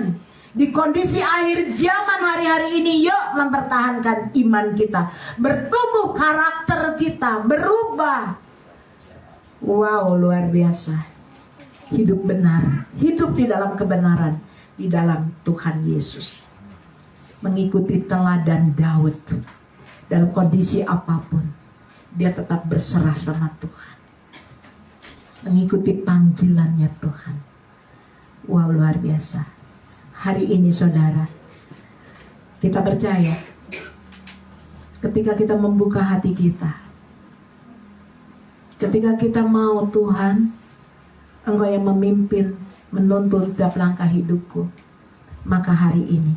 di kondisi akhir zaman hari-hari ini. Yuk mempertahankan iman kita, bertumbuh karakter kita, berubah. Wow, luar biasa. Hidup benar, hidup di dalam kebenaran, di dalam Tuhan Yesus. Mengikuti teladan Daud. Dalam kondisi apapun, dia tetap berserah sama Tuhan, mengikuti panggilannya Tuhan. Wow, luar biasa. Hari ini saudara, kita percaya, ketika kita membuka hati kita, ketika kita mau Tuhan, Engkau yang memimpin, menuntun setiap langkah hidupku, maka hari ini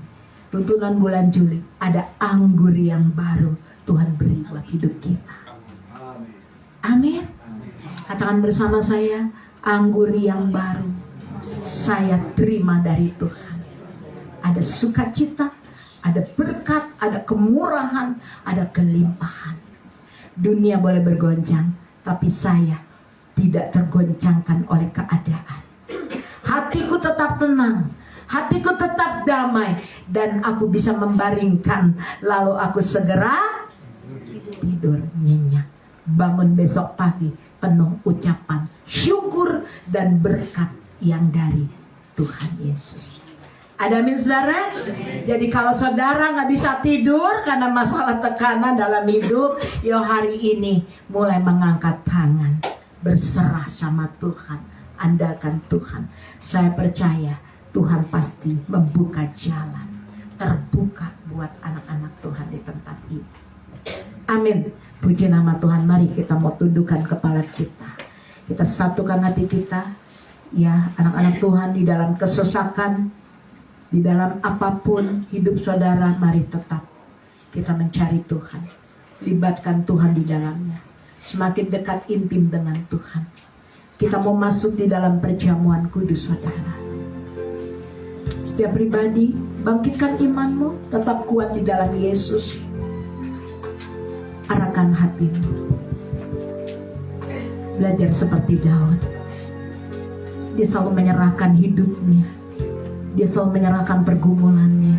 tuntunan bulan Juli, ada anggur yang baru Tuhan beri buat hidup kita. Amin. Katakan bersama saya, anggur yang baru saya terima dari Tuhan. Ada sukacita, ada berkat, ada kemurahan, ada kelimpahan. Dunia boleh bergoncang, tapi saya tidak tergoncangkan oleh keadaan. Hatiku tetap tenang, hatiku tetap damai, dan aku bisa membaringkan, lalu aku segera tidur nyenyak. Bangun besok pagi penuh ucapan syukur dan berkat yang dari Tuhan Yesus. Ada amin saudara? Jadi kalau saudara gak bisa tidur karena masalah tekanan dalam hidup, yo hari ini mulai mengangkat tangan. berserah sama Tuhan, andalkan Tuhan. Saya percaya Tuhan pasti membuka jalan terbuka buat anak-anak Tuhan di tempat ini. Amin. Puji nama Tuhan. Mari kita mau tundukkan kepala kita. Kita satukan hati kita. Ya, anak-anak Tuhan, di dalam kesesakan, di dalam apapun hidup saudara, mari tetap kita mencari Tuhan. Libatkan Tuhan di dalamnya. Semakin dekat intim dengan Tuhan. Kita mau masuk di dalam perjamuan kudus saudara. Setiap pribadi, bangkitkan imanmu, tetap kuat di dalam Yesus. Arahkan hatimu. Belajar seperti Daud. Dia selalu menyerahkan hidupnya. Dia selalu menyerahkan pergumulannya,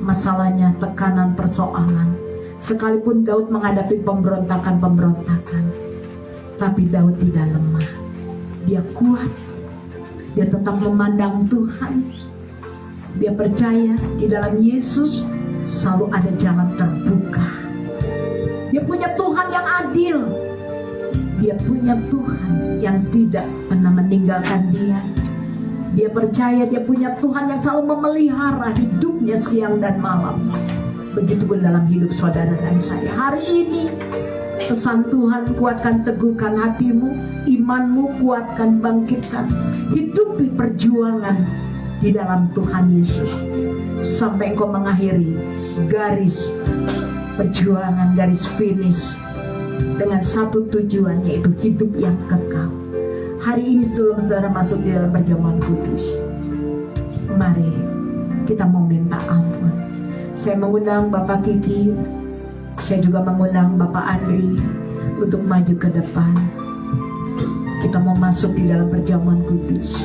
masalahnya, tekanan, persoalan. Sekalipun Daud menghadapi pemberontakan, tapi Daud tidak lemah. Dia kuat. Dia tetap memandang Tuhan. Dia percaya di dalam Yesus selalu ada jalan terbuka. Dia punya Tuhan yang adil. Dia punya Tuhan yang tidak pernah meninggalkan dia. Dia percaya dia punya Tuhan yang selalu memelihara hidupnya siang dan malam. Begitu pun dalam hidup saudara dan saya. Hari ini pesan Tuhan, kuatkan, teguhkan hatimu, imanmu, kuatkan, bangkitkan. Hidupi perjuangan di dalam Tuhan Yesus sampai engkau mengakhiri garis perjuangan, garis finish dengan satu tujuan, yaitu hidup yang kekal. Hari ini sebelum saudara masuk di dalam perjamuan kudus, mari kita mau minta ampun. Saya mengundang Bapak Kiki, saya juga mengundang Bapak Andri untuk maju ke depan. Kita mau masuk di dalam perjamuan kudus.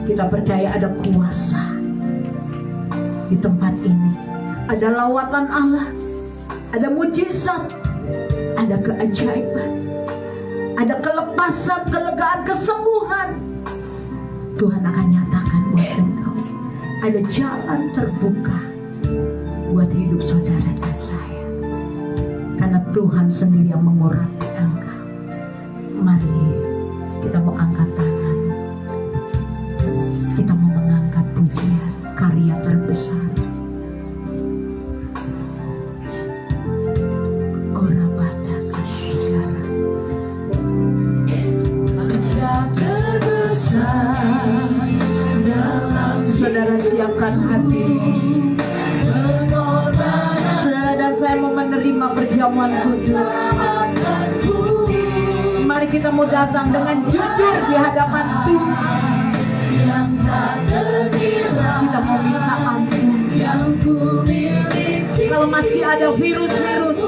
Kita percaya ada kuasa di tempat ini. Ada lawatan Allah, ada mujizat, ada keajaiban, ada kelepasan, kelegaan, kesembuhan. Tuhan akan nyatakan buat engkau. Ada jalan terbuka buat hidup saudara dan saya. Karena Tuhan sendiri yang mengurapi engkau. Mari kita mau angkat tangan. Kita mau mengangkat pujian, karya terbesar. Karya terbesar dalam. Saudara siapkan hati. Saudara dan saya mau menerima perjamuan khusus. Mari kita mau datang dengan jujur di hadapan Tuhan. Kita mau minta ampun. Kalau masih ada virus-virus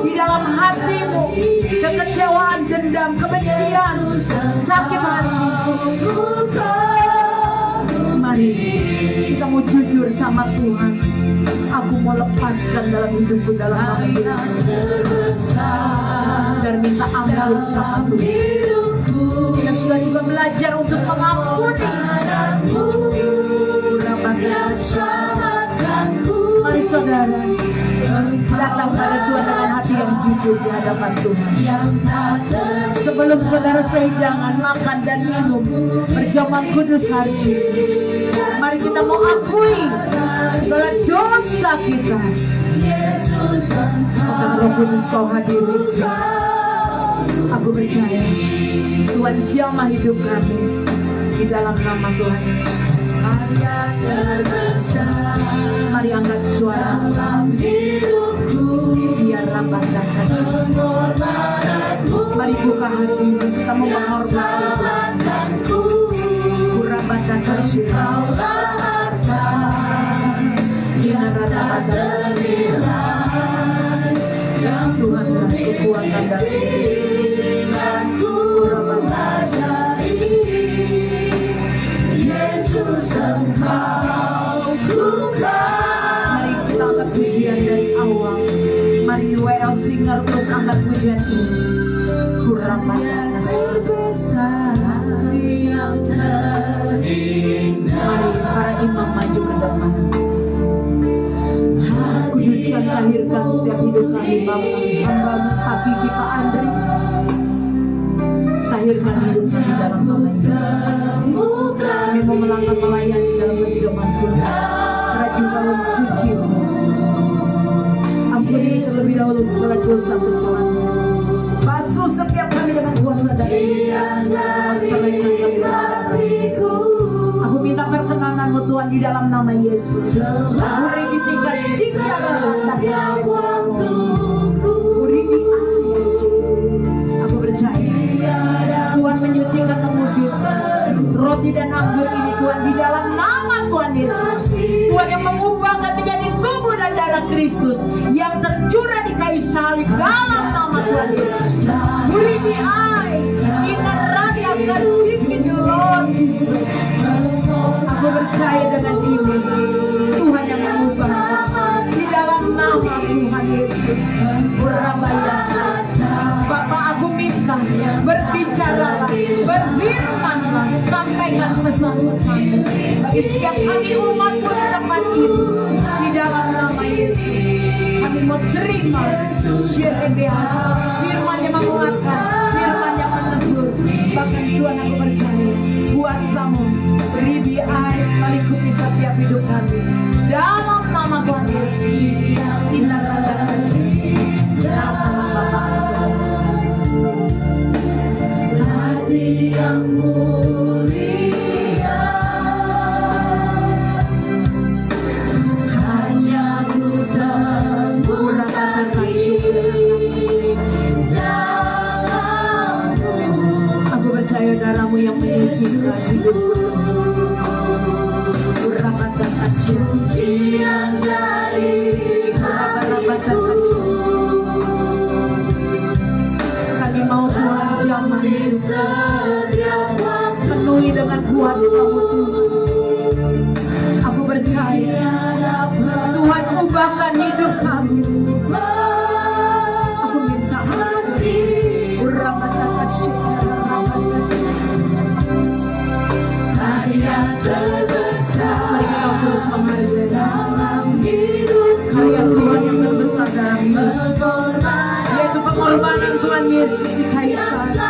di dalam hatimu, kekecewaan, dendam, kebencian, sakit hati, mari kita mau jujur sama Tuhan. Aku mau lepaskan dalam hidupku dalam nama Yesus. Dan minta ampun sama Tuhan. Kita sudah juga belajar untuk mengampuni. Mari saudara datang pada Tuhan dengan hati yang jujur di hadapan Tuhan. Sebelum saudara sehidangan makan dan minum perjamuan kudus hari ini, mari kita mau akui segala dosa kita. Akan Roh Kudus kau hadir di sini. Aku percaya Tuhan jamah hidup kami di dalam nama Tuhan. Karya terbesar. Mari angkat suara. Biar lambat dan kasih. Mari buka hati, kita mau menghormati. Kurabat dan kasih. Tuhan dan kekuatan dan Yesus engkau bukan. Mari kita angkat pujian dari awal. Mari WL Singer terus angkat pujian ini. Kurang banyak terbesar yang terindah. Mari para imam maju ke depan. Kuduskan, lahirkan setiap hidup kami, Bapak hamba Pak Kiki, Pak Andri. lahirkan hidup kami dalam nama Yesus. Kami mau melangkah melayani dalam perjamuan Tuhan. Rajin dalam suci. Ampuni terlebih dahulu segala dosa kesalahan. Basuh setiap kami dengan kuasa dari Aku minta perkenananmu Tuhan di dalam nama Yesus. Uribi tika sikara Uribi Yesus. Aku percaya Tuhan menyucikan kemudus roti dan anggur ini Tuhan di dalam nama Tuhan Yesus. Tuhan yang mengubahkan menjadi tubuh dan darah Kristus yang tercurah di kayu salib dalam nama Tuhan Yesus. Uribi Inarada kasih Lord Jesus. Aku percaya dengan ini Tuhan yang mengubah di dalam nama Tuhan Yesus. Bapak aku minta berbicaralah, berfirmanlah, sampaikan pesan-pesan bagi setiap kami umatmu di tempat ini di dalam nama Yesus. Kami mau terima firman yang menguatkan, firman yang menegur. Bahkan Tuhan aku percaya kuasamu beribi air sekalikupi setiap hidup kami dalam nama Tuhan Yesus. Inna hati yang mulia hanya aku percaya darahmu yang menyucikan hidupku. Urabatan sucian dari urabatan kami mau Tuhan jamah penuhi dengan kuasa-Mu Tuhan. Aku percaya Tuhan ubahkan hidup kami. Aku minta urabatan karya terbesar mari kita terus menghargai dalam hidup karya Tuhan yang terbesar dalam hidup yaitu pengorbanan Tuhan Yesus di kayu salib.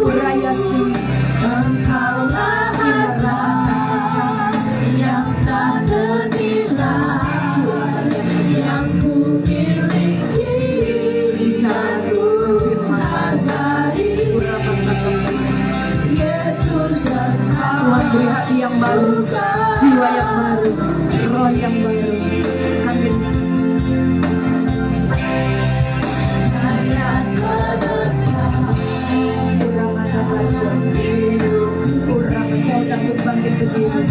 Raya sini Engkaulah harta yang tak ternilai yang ku miliki. Bicara firman Yesus Tuhan beri hati yang baru, jiwa yang baru, roh yang baru. Amin. Saya takut bangkit berdiri.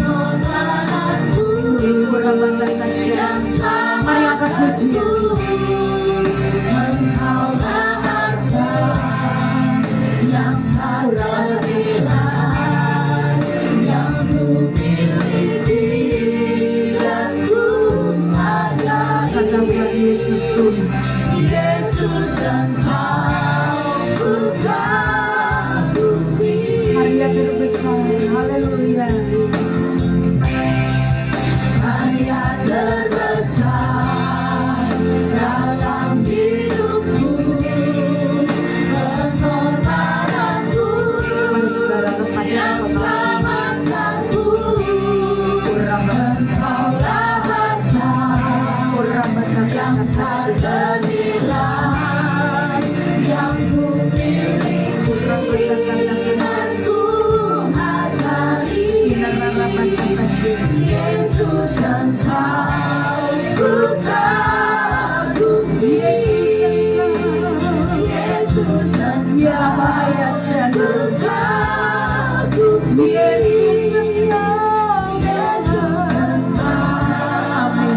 Mari angkat pujian. Engkaulah harta yang tak ternilai yang ku miliki dan ku hargai. Katakan Yesus Tuhan. Yesus Engkau ku kagumi. Karya terbesar, haleluya. Karya terbesar dalam hidupku, pengorbananku yang selamatkanku. Engkaulah harta yang tak ternilai yang ku miliki dan ku hargai. Yesus Engkau ku kagumi. Yesus Engkau ku kagumi. Yesus Engkau amin.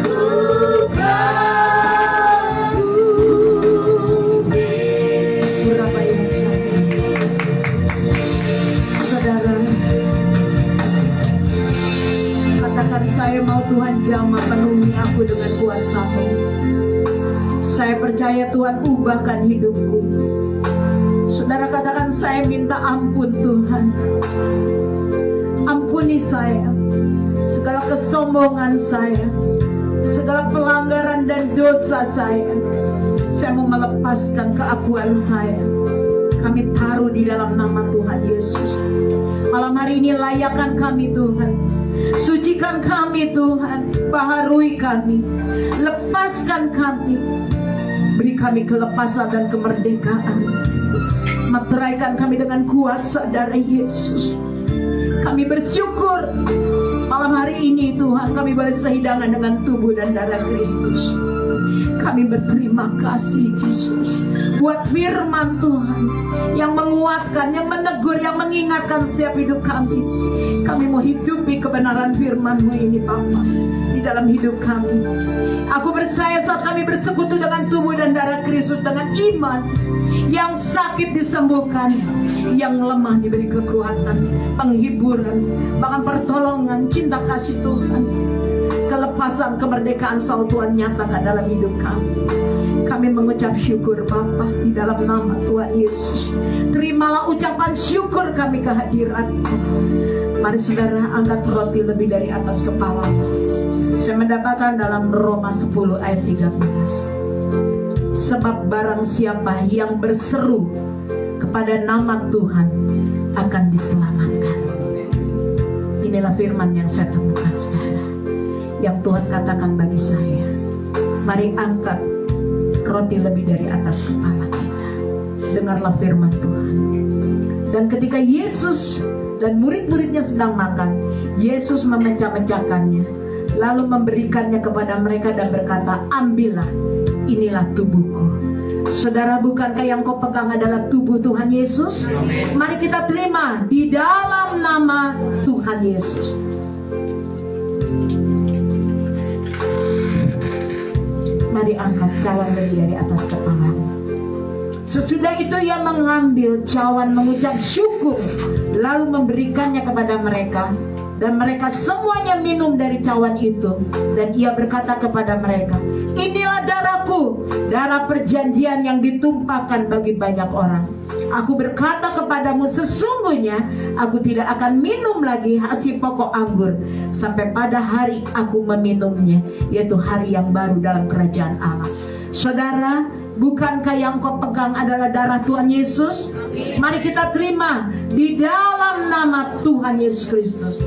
Ku kagumi. Berapa ini saudara? Katakan saya mau Tuhan jamah penuhi aku dengan kuasa-Mu. Saya percaya Tuhan ubahkan hidupku. Saudara katakan saya minta ampun Tuhan. Ampuni saya segala kesombongan saya, segala pelanggaran dan dosa saya. Saya mau melepaskan keakuan saya. Kami taruh di dalam nama Tuhan Yesus. Malam hari ini layakkan kami Tuhan. Sucikan kami Tuhan. Baharui kami. Lepaskan kami. Beri kami kelepasan dan kemerdekaan. Materaikan kami dengan kuasa darah Yesus. Kami bersyukur malam hari ini Tuhan, kami bersehidangan dengan tubuh dan darah Kristus. Kami berterima kasih Yesus buat firman Tuhan yang menguatkan, yang menegur, yang mengingatkan setiap hidup kami. Kami mau hidupi kebenaran firman-Mu ini Bapa di dalam hidup kami. Aku percaya saat kami bersekutu dengan tubuh dan darah Kristus, dengan iman, yang sakit disembuhkan, yang lemah diberi kekuatan, penghiburan, bahkan pertolongan, cinta kasih Tuhan, kelepasan, kemerdekaan selalu Tuhan nyatakan dalam hidup kami. Kami mengucap syukur Bapa di dalam nama Tuhan Yesus. Terimalah ucapan syukur kami kehadirat-Mu. Mari saudara angkat roti lebih dari atas kepala. Saya mendapatkan dalam Roma 10 ayat 13. Sebab barang siapa yang berseru kepada nama Tuhan akan diselamatkan. Inilah firman yang saya temukan saudara, yang Tuhan katakan bagi saya. Mari angkat roti lebih dari atas kepala kita. Dengarlah firman Tuhan. Dan ketika Yesus dan murid-muridnya sedang makan, Yesus memecah-mecahkannya, lalu memberikannya kepada mereka dan berkata, ambillah, inilah tubuhku. Saudara, bukankah yang kau pegang adalah tubuh Tuhan Yesus? Amin. Mari kita terima di dalam nama Tuhan Yesus. Mari angkat cawan lebih dari atas kepala. Sesudah itu ia mengambil cawan, mengucap syukur, lalu memberikannya kepada mereka. Dan mereka semuanya minum dari cawan itu. Dan ia berkata kepada mereka, inilah darahku, darah perjanjian yang ditumpahkan bagi banyak orang. Aku berkata kepadamu, sesungguhnya aku tidak akan minum lagi hasil pokok anggur sampai pada hari aku meminumnya, yaitu hari yang baru dalam kerajaan Allah. Saudara, bukankah yang kau pegang adalah darah Tuhan Yesus? Mari kita terima di dalam nama Tuhan Yesus Kristus.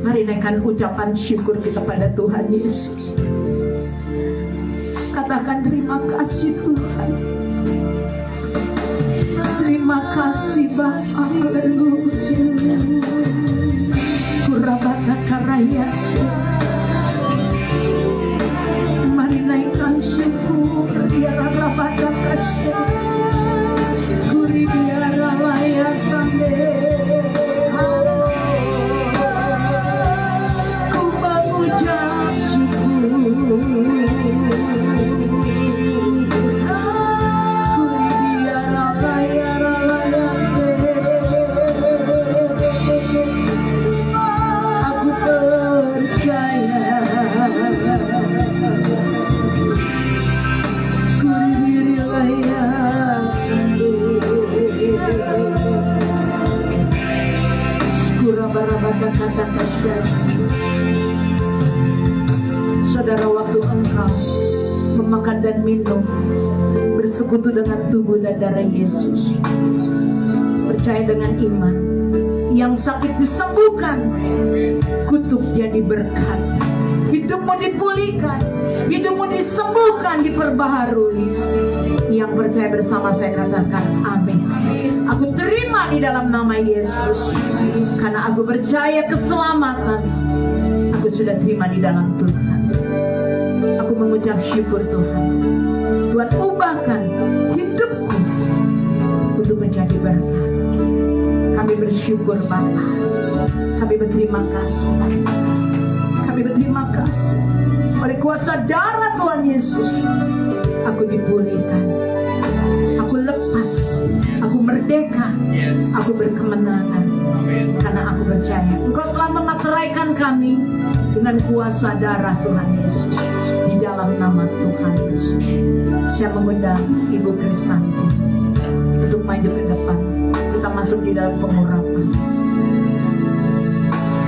Mari naikkan ucapan syukur kita pada Tuhan Yesus. Katakan terima kasih Tuhan. Terima kasih Bapa. Haleluya. Kurabata karayasa. Mari naikkan syukur. Biar rabata kasih. Kuri biar raya sampai. Saudara, waktu engkau memakan dan minum, bersekutu dengan tubuh dan darah Yesus, percaya dengan iman, yang sakit disembuhkan, kutuk jadi berkat, hidupmu dipulihkan, hidupmu disembuhkan, diperbaharui. Yang percaya bersama saya katakan amin. Aku terima di dalam nama Yesus, karena aku percaya keselamatan aku sudah terima di dalam Tuhan. Aku mengucap syukur Tuhan. Tuhan ubahkan hidupku untuk menjadi berkat. Kami bersyukur Bapa. Kami berterima kasih. Kami berterima kasih. Oleh kuasa darah Tuhan Yesus, aku dipulihkan. Aku lepas. Aku merdeka. Aku berkemenangan. Karena aku percaya Engkau telah memateraikan kami dengan kuasa darah Tuhan Yesus. Di dalam nama Tuhan Yesus, saya mengundang Ibu Krisnanti untuk maju ke depan. Kita masuk di dalam pengurapan.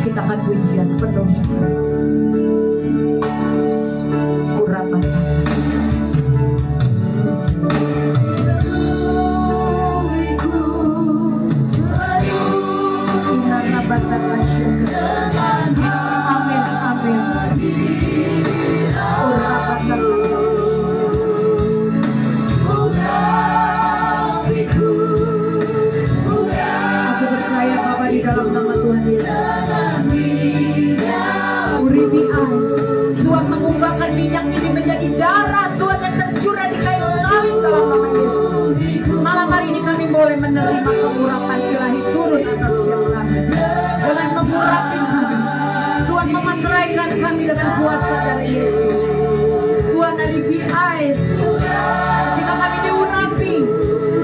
Kita Ciptakan pujian penuhi urapan amin amin. Aku percaya Bapa di dalam nama Tuhan Yesus. Uribi ais. Tuhan mengubahkan minyak ini menjadi darah Tuhan yang tercurah di kayu salib dalam nama Yesus. Malam hari ini kami boleh menerima pengurapan ilahi turun atas setiap kami. Dengan mengurapi kami, Tuhan memateraikan kami dengan kuasa dari Yesus. Tuhan dari ais. Jika kami diurapi,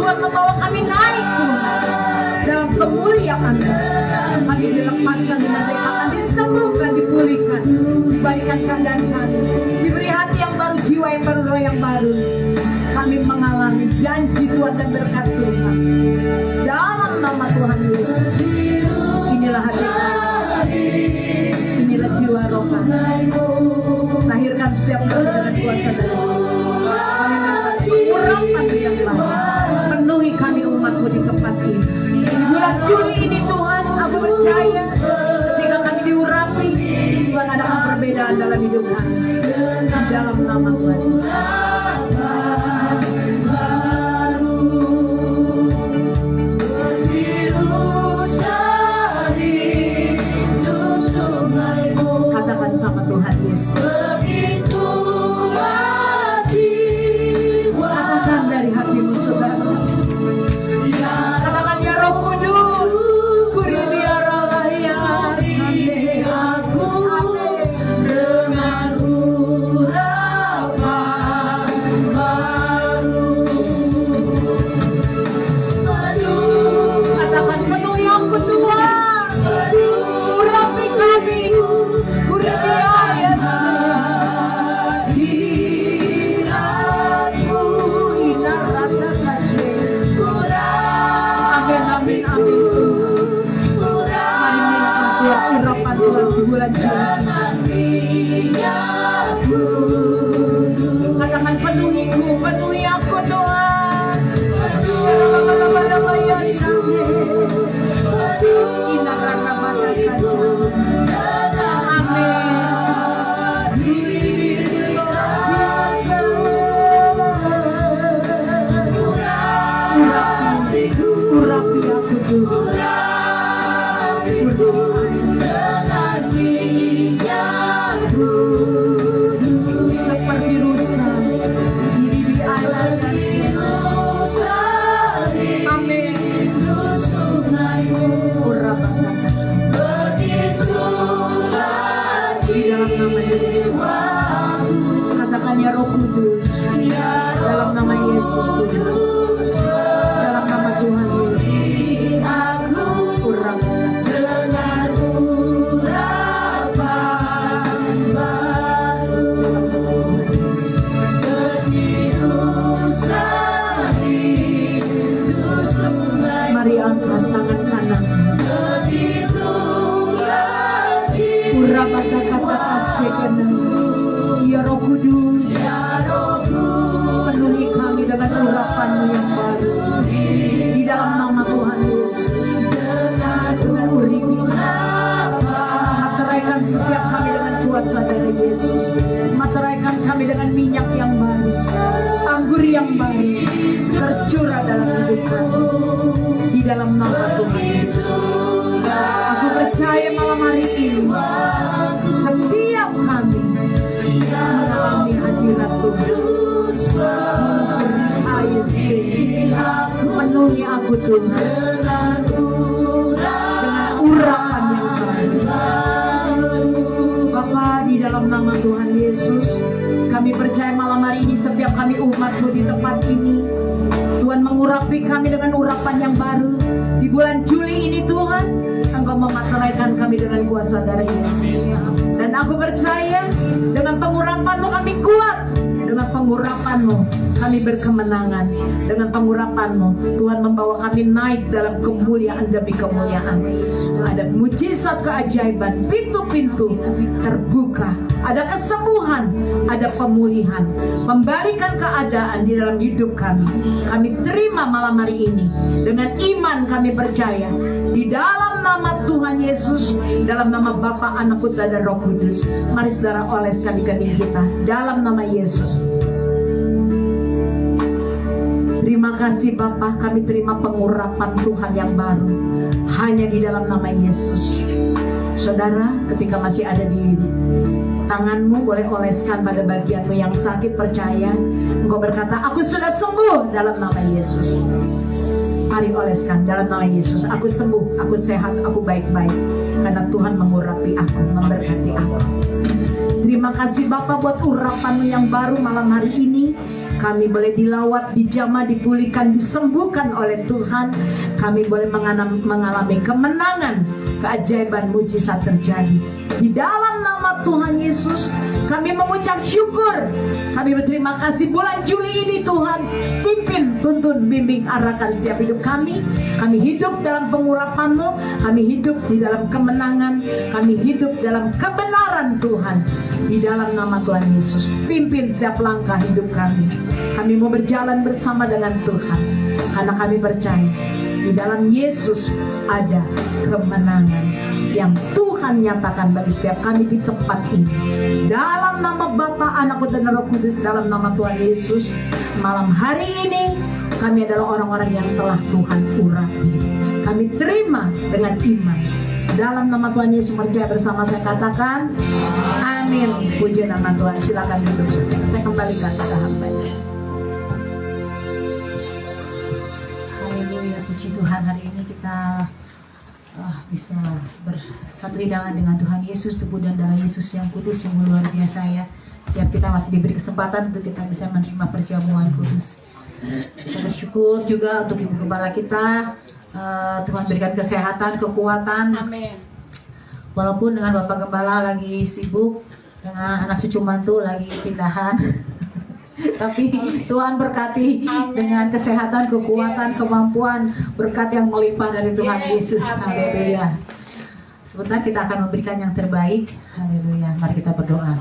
Tuhan membawa kami naik Tuhan dalam kemuliaan. Kami dilepaskan, dimerdekakan, disembuhkan, dipulihkan, dibalikan keadaan kami, diberi hati yang baru, jiwa yang baru, roh yang baru. Kami mengalami janji Tuhan dan berkat Tuhan dalam nama Tuhan Yesus. Inilah hati kami, inilah jiwa roh kami. Lahirkan setiap kami dengan kuasa dari Yesus. Urapan yang lain, penuhi kami umat-Mu di tempat ini. Di bulan Juli ini Tuhan, aku percaya ketika kami diurapi, Tuhan ada perbedaan dalam hidup kami. Di dalam nama Tuhan. Katakan sama Tuhan Yesus. Katakan dari hatimu saudara. Katakan ya Roh Kudus, kuribiaralah ya sampai aku dengan urapan baru. Katakan penuhi aku Tuhan, urapi kami, kuribiaralah urapan Tuhan di bulan Juli. Katakan penuhiku, penuhi aku Tuhan. Urapi aku Tuhan. Seperti rusa diri di air kasih. Amin. Urapan di dalam nama Yesus. Katakan ya Roh Kudus, dalam nama Yesus Tuhan, dalam nama Tuhan Yesus. Urapan mari angkat tangan kanan. Urapan kata kasih kena. Ya Roh Kudus, penuhi kami dengan urapan-Mu yang baru. Di dalam nama Tuhan Yesus. Dengan uripi, materaikan setiap kami dengan kuasa dari Yesus. Materaikan kami dengan minyak yang baru, anggur yang baru, tercurah dalam hidup kami. Di dalam nama Tuhan Yesus. Aku percaya malam hari ini setiap kami mengalami hadirat Tuhan. Penuhi aku Tuhan dengan urapan yang baru. Bapa, di dalam nama Tuhan Yesus, kami percaya malam hari ini setiap kami umat-Mu di tempat ini, Tuhan mengurapi kami dengan urapan yang baru. Di bulan Juli ini Tuhan, Engkau memateraikan kami dengan kuasa dari Yesus. Dan aku percaya dengan pengurapan-Mu kami kuat. Dengan dengan pengurapan-Mu kami berkemenangan. Dengan pengurapan-Mu Tuhan membawa kami naik dalam kemuliaan demi kemuliaan. Ada mujizat keajaiban, pintu-pintu terbuka, ada kesembuhan, ada pemulihan, membalikan keadaan di dalam hidup kami. Kami terima malam hari ini. Dengan iman kami percaya di dalam nama Tuhan Yesus, dalam nama Bapa, Anak, Putra, dan Roh Kudus. Mari saudara oleskan di kening kita dalam nama Yesus. Terima kasih Bapa, kami terima pengurapan Tuhan yang baru hanya di dalam nama Yesus. Saudara, ketika masih ada di tanganmu, boleh oleskan pada bagianmu yang sakit. Percaya, engkau berkata, aku sudah sembuh dalam nama Yesus. Mari oleskan dalam nama Yesus. Aku sembuh, aku sehat, aku baik-baik, karena Tuhan mengurapi aku, memberkati aku. Terima kasih Bapa buat urapan-Mu yang baru malam hari ini. Kami boleh dilawat, dijamah, dipulihkan, disembuhkan oleh Tuhan. Kami boleh mengalami kemenangan, keajaiban, mujizat terjadi. Di dalam nama Tuhan Yesus, kami mengucap syukur. Kami berterima kasih bulan Juli ini Tuhan. Pimpin, tuntun, bimbing, arahkan setiap hidup kami. Kami hidup dalam pengurapan-Mu. Kami hidup di dalam kemenangan. Kami hidup dalam kebenaran Tuhan. Di dalam nama Tuhan Yesus, pimpin setiap langkah hidup kami. Kami mau berjalan bersama dengan Tuhan, karena kami percaya di dalam Yesus ada kemenangan yang Tuhan nyatakan bagi setiap kami di tempat ini. Dalam nama Bapa, Anak, dan Roh Kudus, dalam nama Tuhan Yesus, malam hari ini kami adalah orang-orang yang telah Tuhan urapi. Kami terima dengan iman. Dalam nama Tuhan Yesus, percaya bersama saya katakan amin. Puji nama Tuhan. Silakan duduk. Saya kembalikan pada hamba-Nya. Haleluya, puji Tuhan. Hari ini kita bisa bersatu hidangan dengan Tuhan Yesus, tubuh dan darah Yesus yang kudus, yang luar biasa ya. Setiap kita masih diberi kesempatan untuk kita bisa menerima perjamuan kudus. Kita bersyukur juga untuk Ibu Gembala kita. Tuhan berikan kesehatan, kekuatan. Amin. Walaupun dengan Bapak Gembala lagi sibuk, dengan anak cucu mantu lagi pindahan, tapi Tuhan berkati. Amen. Dengan kesehatan, kekuatan, kemampuan, berkat yang melimpah dari Tuhan Yesus. Haleluya. Sebentar kita akan memberikan yang terbaik. Haleluya. Mari kita berdoa.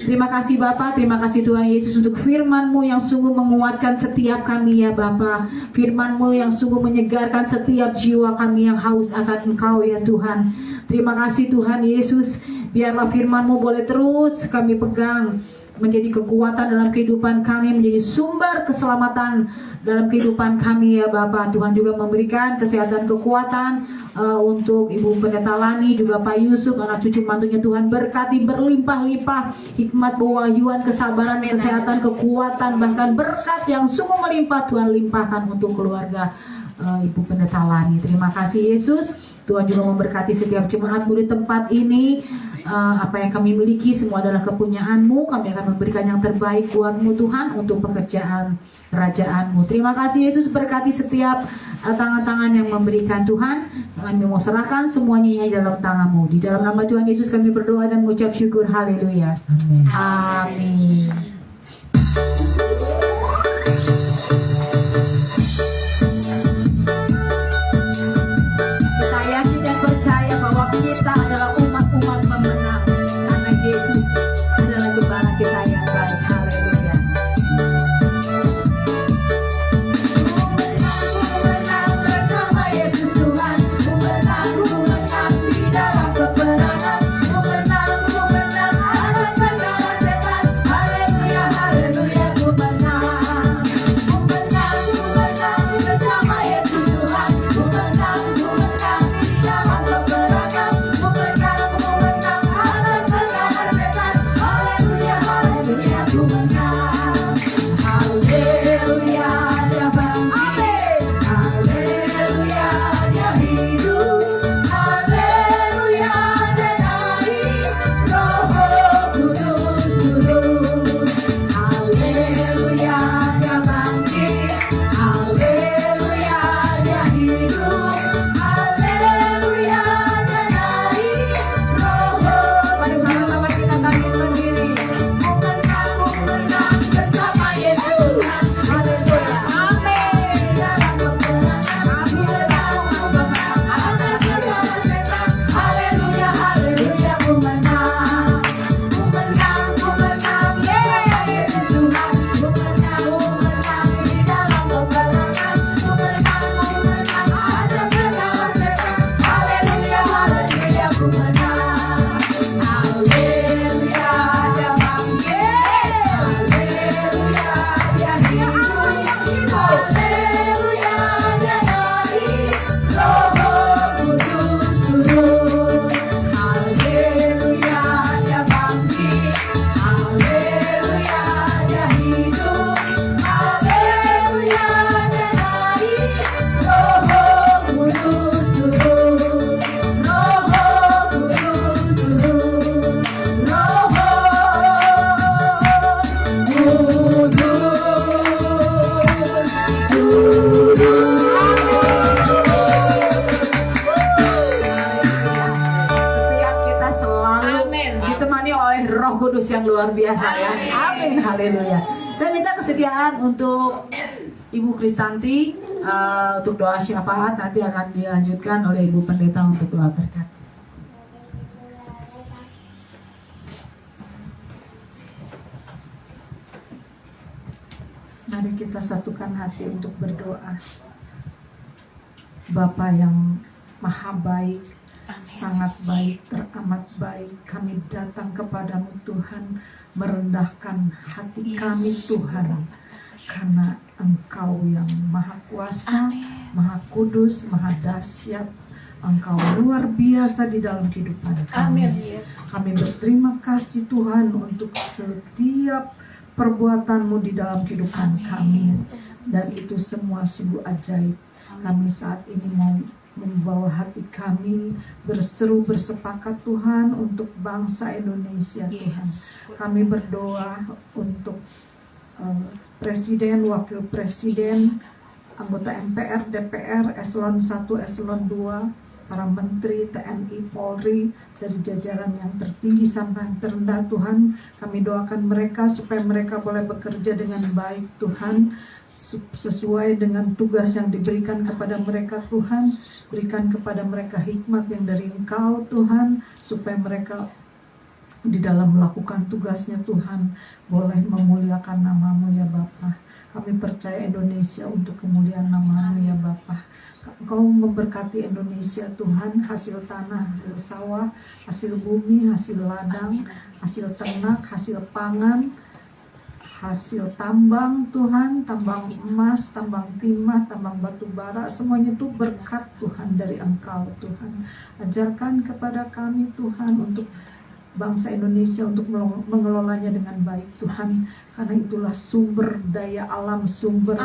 Terima kasih Bapa, terima kasih Tuhan Yesus untuk firman-Mu yang sungguh menguatkan setiap kami ya Bapa. Firman-Mu yang sungguh menyegarkan setiap jiwa kami yang haus akan Engkau ya Tuhan. Terima kasih Tuhan Yesus. Biarlah firman-Mu boleh terus kami pegang, menjadi kekuatan dalam kehidupan kami, menjadi sumber keselamatan dalam kehidupan kami ya Bapa. Tuhan juga memberikan kesehatan, kekuatan untuk Ibu Pendeta Lani, juga Pak Yusuf, anak cucu mantunya. Tuhan berkati berlimpah-limpah hikmat, pewahyuan, kesabaran, kesehatan, kekuatan, bahkan berkat yang sungguh melimpah Tuhan limpahkan untuk keluarga Ibu Pendeta Lani. Terima kasih Yesus. Tuhan juga memberkati setiap jemaat-Mu di tempat ini. Apa yang kami miliki semua adalah kepunyaan-Mu. Kami akan memberikan yang terbaik buat-Mu Tuhan untuk pekerjaan kerajaan-Mu. Terima kasih Yesus, berkati setiap tangan-tangan yang memberikan Tuhan. Kami mau serahkan semuanya dalam tangan-Mu. Di dalam nama Tuhan Yesus kami berdoa dan mengucap syukur. Haleluya. Amin. Amin. Kita adalah umat-umat pemenang karena Yesus adalah gembala kita yang baik. Haleluya. Menang bersama Yesus Tuhan. Menang di dalam peperangan. Menang atas segala setan. Haleluya, haleluya. yang luar biasa ya. Amin, haleluya. Saya minta kesediaan untuk Ibu Kristanti untuk doa syafaat, nanti akan dilanjutkan oleh Ibu Pendeta untuk doa berkat. Mari kita satukan hati untuk berdoa. Bapa yang maha baik, sangat baik, teramat baik, kami datang kepadamu Tuhan, merendahkan hati kami Tuhan, karena Engkau yang maha kuasa, maha kudus, maha dahsyat. Engkau luar biasa di dalam kehidupan kami. Kami berterima kasih Tuhan untuk setiap perbuatanmu di dalam kehidupan kami, dan itu semua sungguh ajaib. Kami saat ini mau membawa hati kami berseru bersepakat Tuhan untuk bangsa Indonesia Tuhan. Kami berdoa untuk Presiden, Wakil Presiden, anggota MPR, DPR, Eselon 1, Eselon 2, para Menteri, TNI, Polri, dari jajaran yang tertinggi sampai yang terendah Tuhan. Kami doakan mereka supaya mereka boleh bekerja dengan baik Tuhan, sesuai dengan tugas yang diberikan kepada mereka Tuhan. Berikan kepada mereka hikmat yang dari Engkau Tuhan, supaya mereka di dalam melakukan tugasnya Tuhan boleh memuliakan nama-Mu ya Bapa. Kami percaya Indonesia untuk kemuliaan nama-Mu ya Bapa. Engkau memberkati Indonesia Tuhan, hasil tanah, hasil sawah, hasil bumi, hasil ladang, hasil ternak, hasil pangan, hasil tambang Tuhan, tambang emas, tambang timah, tambang batu bara, semuanya itu berkat Tuhan dari Engkau Tuhan. Ajarkan kepada kami Tuhan untuk bangsa Indonesia untuk mengelolanya dengan baik Tuhan, karena itulah sumber daya alam, sumber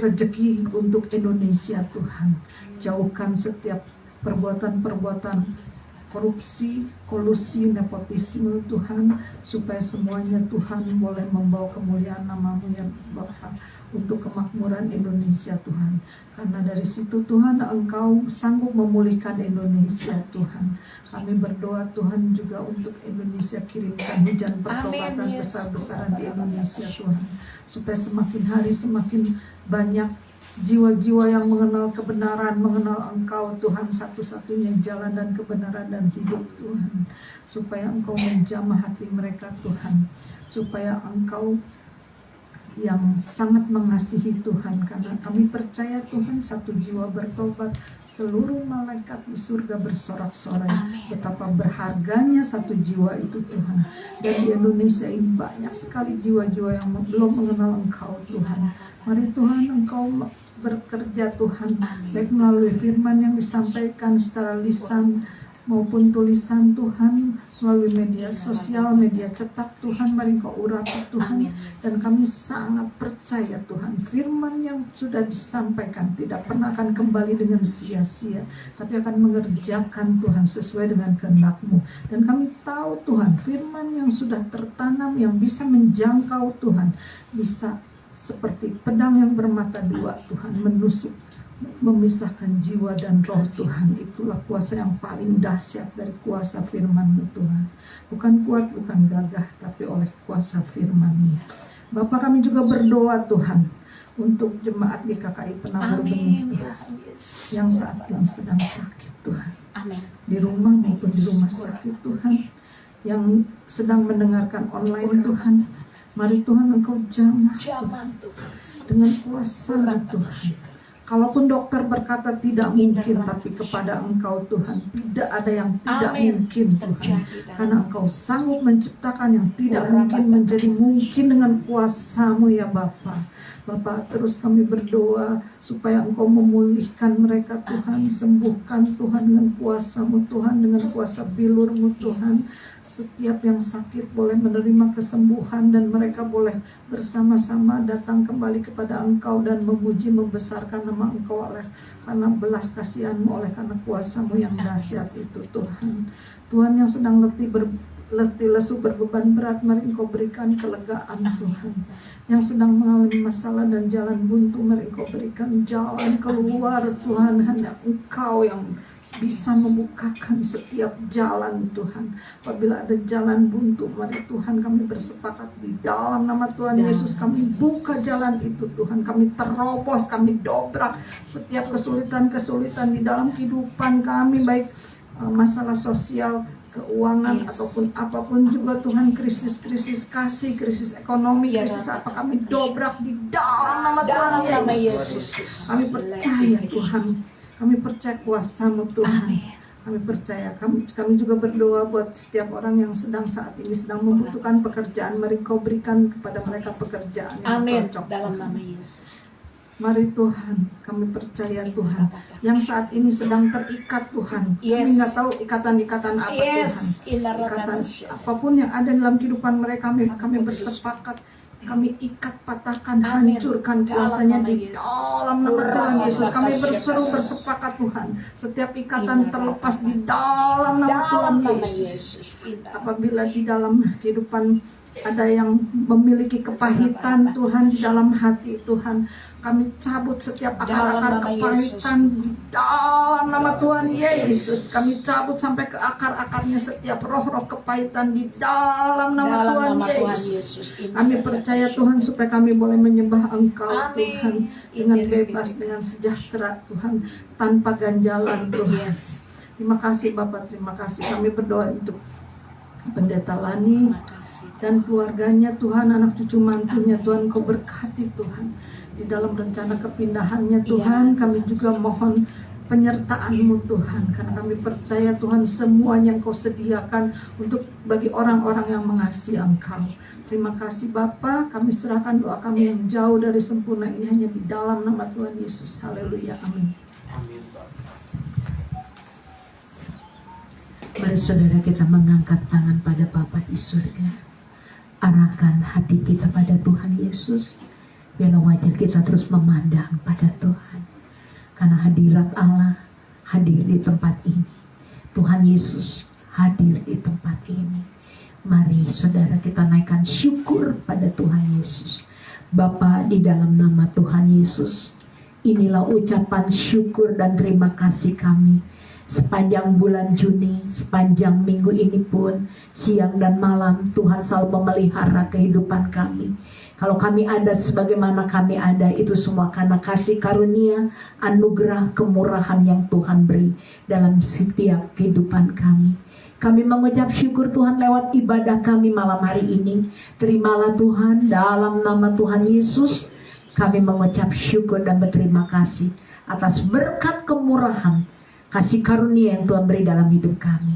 rezeki untuk Indonesia Tuhan. Jauhkan setiap perbuatan-perbuatan korupsi, kolusi, nepotisme Tuhan, supaya semuanya Tuhan boleh membawa kemuliaan nama-Mu ya Bapa, untuk kemakmuran Indonesia Tuhan. Karena dari situ Tuhan Engkau sanggup memulihkan Indonesia Tuhan. Kami berdoa Tuhan juga untuk Indonesia, kirimkan hujan pertobatan besar-besaran di Indonesia Tuhan, supaya semakin hari semakin banyak jiwa-jiwa yang mengenal kebenaran, mengenal Engkau Tuhan, satu-satunya jalan dan kebenaran dan hidup Tuhan. Supaya Engkau menjamah hati mereka Tuhan, supaya Engkau yang sangat mengasihi Tuhan, karena kami percaya Tuhan satu jiwa bertobat, seluruh malaikat di surga bersorak-sorai betapa berharganya satu jiwa itu Tuhan. Dan di Indonesia ini banyak sekali jiwa-jiwa yang belum mengenal Engkau Tuhan. Mari Tuhan Engkau bekerja Tuhan, baik melalui firman yang disampaikan secara lisan maupun tulisan Tuhan, melalui media sosial, media cetak Tuhan. Mari Engkau urapi Tuhan. Dan kami sangat percaya Tuhan, firman yang sudah disampaikan tidak pernah akan kembali dengan sia-sia, tapi akan mengerjakan Tuhan sesuai dengan kehendak-Mu. Dan kami tahu Tuhan, firman yang sudah tertanam, yang bisa menjangkau Tuhan, bisa seperti pedang yang bermata dua Tuhan, menusuk, memisahkan jiwa dan roh Tuhan. Itulah kuasa yang paling dahsyat dari kuasa firman-Mu Tuhan. Bukan kuat, bukan gagah, tapi oleh kuasa firman-Mu. Bapak, kami juga berdoa Tuhan untuk jemaat GKKI Penabur Benih Tuhan, yang saat ini sedang sakit Tuhan, di rumah maupun di rumah sakit Tuhan, yang sedang mendengarkan online Tuhan. Mari Tuhan Engkau jamah Tuhan, dengan kuasa Tuhan. Kalaupun dokter berkata tidak mungkin, tapi kepada Engkau Tuhan tidak ada yang tidak mungkin Tuhan. Karena Engkau sanggup menciptakan yang tidak mungkin menjadi mungkin dengan kuasa-Mu ya Bapa. Bapa, terus kami berdoa supaya Engkau memulihkan mereka Tuhan. Sembuhkan Tuhan dengan kuasa-Mu Tuhan, dengan kuasa bilur-Mu Tuhan. Setiap yang sakit boleh menerima kesembuhan, dan mereka boleh bersama-sama datang kembali kepada Engkau dan memuji membesarkan nama Engkau oleh karena belas kasihan-Mu, oleh karena kuasa-Mu yang dahsyat itu Tuhan. Tuhan yang sedang letih letih lesu berbeban berat, mari Engkau berikan kelegaan Tuhan. Yang sedang mengalami masalah dan jalan buntu, mari Engkau berikan jalan keluar Tuhan. Hanya Engkau yang bisa membukakan setiap jalan Tuhan. Apabila ada jalan buntu, mari Tuhan kami bersepakat di dalam nama Tuhan Yesus, kami buka jalan itu Tuhan. Kami terobos, kami dobrak setiap kesulitan-kesulitan di dalam kehidupan kami, baik masalah sosial, keuangan, ataupun apapun juga Tuhan, krisis kasih, krisis ekonomi, krisis apa, kami dobrak di dalam nama Tuhan Yesus. Kami percaya Tuhan, kami percaya kuasa-Mu Tuhan. Kami percaya, kami juga berdoa buat setiap orang yang saat ini sedang membutuhkan pekerjaan. Mari Kau berikan kepada mereka pekerjaan yang cocok. Dalam nama Yesus. Mari Tuhan, kami percaya Tuhan, yang saat ini sedang terikat Tuhan. Kami nggak tahu ikatan-ikatan apa Tuhan. Ikatan apapun yang ada dalam kehidupan mereka, kami bersepakat. Kami ikat, patahkan, hancurkan kuasanya di dalam nama Tuhan Yesus. Kami bersepakat Tuhan. Setiap ikatan terlepas di dalam nama Tuhan Yesus. Apabila di dalam kehidupan ada yang memiliki kepahitan Tuhan di dalam hati Tuhan, kami cabut setiap akar-akar kepahitan di dalam nama Tuhan Yesus. Kami cabut sampai ke akar-akarnya setiap roh-roh kepahitan di dalam nama Tuhan Yesus. Kami percaya Tuhan supaya kami boleh menyembah Engkau Tuhan dengan bebas, dengan sejahtera Tuhan, tanpa ganjalan Tuhan. Terima kasih Bapak, terima kasih. Kami berdoa untuk Pendeta Lani dan keluarganya Tuhan, anak cucu mantunya Tuhan, Kau berkati Tuhan di dalam rencana kepindahannya Tuhan. Kami juga mohon penyertaan-Mu Tuhan, karena kami percaya Tuhan semuanya Engkau sediakan untuk bagi orang-orang yang mengasihi Engkau. Terima kasih Bapa, kami serahkan doa kami yang jauh dari sempurna ini hanya di dalam nama Tuhan Yesus. Haleluya, amin. Mari saudara kita mengangkat tangan pada Bapa di surga. Arahkan hati kita pada Tuhan Yesus. Biarlah wajah kita terus memandang pada Tuhan. Karena hadirat Allah hadir di tempat ini. Tuhan Yesus hadir di tempat ini. Mari saudara kita naikkan syukur pada Tuhan Yesus. Bapa, di dalam nama Tuhan Yesus, inilah ucapan syukur dan terima kasih kami. Sepanjang bulan Juni, sepanjang minggu ini pun, siang dan malam Tuhan selalu memelihara kehidupan kami. Kalau kami ada sebagaimana kami ada, itu semua karena kasih karunia, anugerah, kemurahan yang Tuhan beri dalam setiap kehidupan kami. Kami mengucap syukur Tuhan lewat ibadah kami malam hari ini. Terimalah Tuhan dalam nama Tuhan Yesus. Kami mengucap syukur dan berterima kasih atas berkat kemurahan, kasih karunia yang Tuhan beri dalam hidup kami.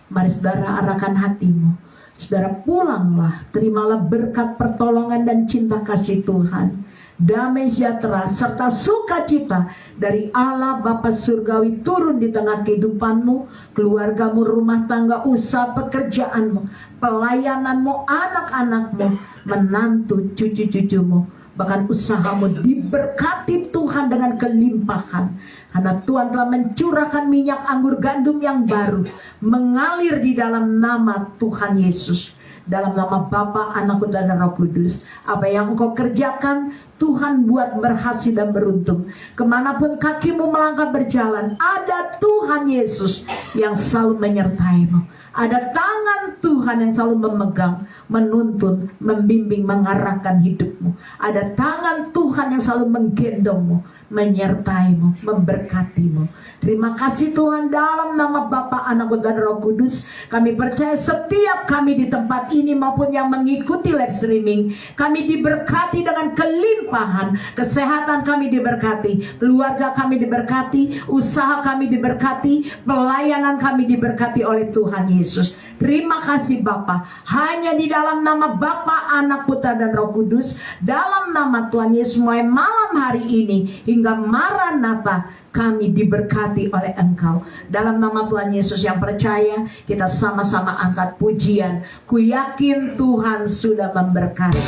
Mari saudara arahkan hatimu. Saudara pulanglah, terimalah berkat pertolongan dan cinta kasih Tuhan. Damai sejahtera serta sukacita dari Allah Bapa Surgawi turun di tengah kehidupanmu, keluargamu, rumah tangga, usaha pekerjaanmu, pelayananmu, anak-anakmu, menantu, cucu-cucumu. Bahkan usahamu diberkati Tuhan dengan kelimpahan. Karena Tuhan telah mencurahkan minyak anggur gandum yang baru mengalir di dalam nama Tuhan Yesus. Dalam nama Bapa, Anak, dan Roh Kudus. Apa yang engkau kerjakan, Tuhan buat berhasil dan beruntung. Kemanapun kakimu melangkah berjalan, ada Tuhan Yesus yang selalu menyertaimu. Ada tangan Tuhan yang selalu memegang, menuntun, membimbing, mengarahkan hidupmu. Ada tangan Tuhan yang selalu menggendongmu, menyertaimu, memberkatimu. Terima kasih Tuhan, dalam nama Bapa, Anak, dan Roh Kudus. Kami percaya setiap kami di tempat ini maupun yang mengikuti live streaming, kami diberkati dengan kelimpahan. Kesehatan kami diberkati, keluarga kami diberkati, usaha kami diberkati, pelayanan kami diberkati oleh Tuhan Yesus. Terima kasih Bapa. Hanya di dalam nama Bapa, Anak, Putra, dan Roh Kudus, dalam nama Tuhan Yesus, mulai malam hari ini hingga Maranatha, kami diberkati oleh Engkau. Dalam nama Tuhan Yesus yang percaya, kita sama-sama angkat pujian. Ku yakin Tuhan sudah memberkati.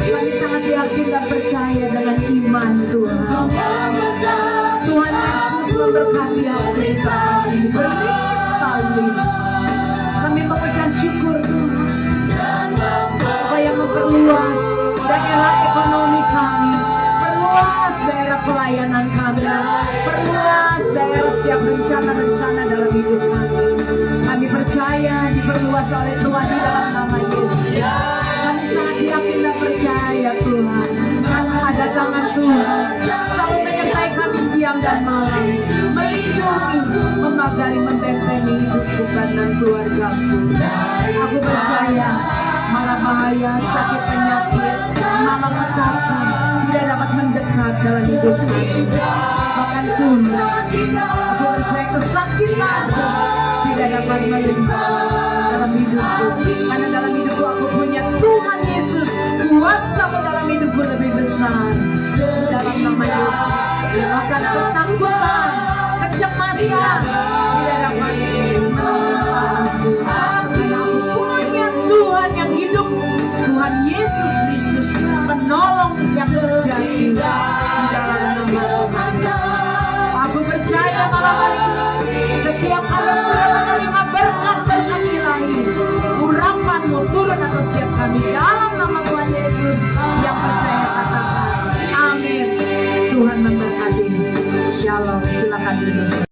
Kami sangat yakin dan percaya dengan iman Tuhan. Tuhan berlipat-lipat, berlipat-lipat. Kami mengucap syukur Tuhan, supaya memperluas daerah ekonomi kami, perluas daerah pelayanan kami, perluas daerah setiap rencana-rencana dalam hidup kami. Kami percaya diperluas oleh Tuhan di dalam nama Yesus. Kami sangat yakin dan percaya Tuhan, karena ada tangan Tuhan selalu menyertai kami siang dan malam, melindungi, memagari, membentengi hidup Tuhan dan keluargaku. Aku percaya malah bahaya, sakit, penyakit, malah petaka tidak dapat mendekat dalam hidup kami. Bahkan Tuhan, aku percaya kesakitan tidak dapat melimpah dalam hidupku, karena dalam hidupku aku punya Tuhan Yesus. Kuasa dalam hidupku lebih besar. Dalam nama Yesus, bahkan ketakutan, kecemasan tidak dapat menimpa aku, karena aku punya Tuhan yang hidup, Tuhan Yesus Kristus, penolong yang sejati. Di dalam nama Tuhan Yesus, aku percaya malam hari ini setiap orang sudah menerima berkat-berkat ilahi, urapanmu turun atas setiap kami dalam nama Tuhan Yesus. Yang percaya katakan amin. Tuhan memberkati. Shalom. Silakan duduk.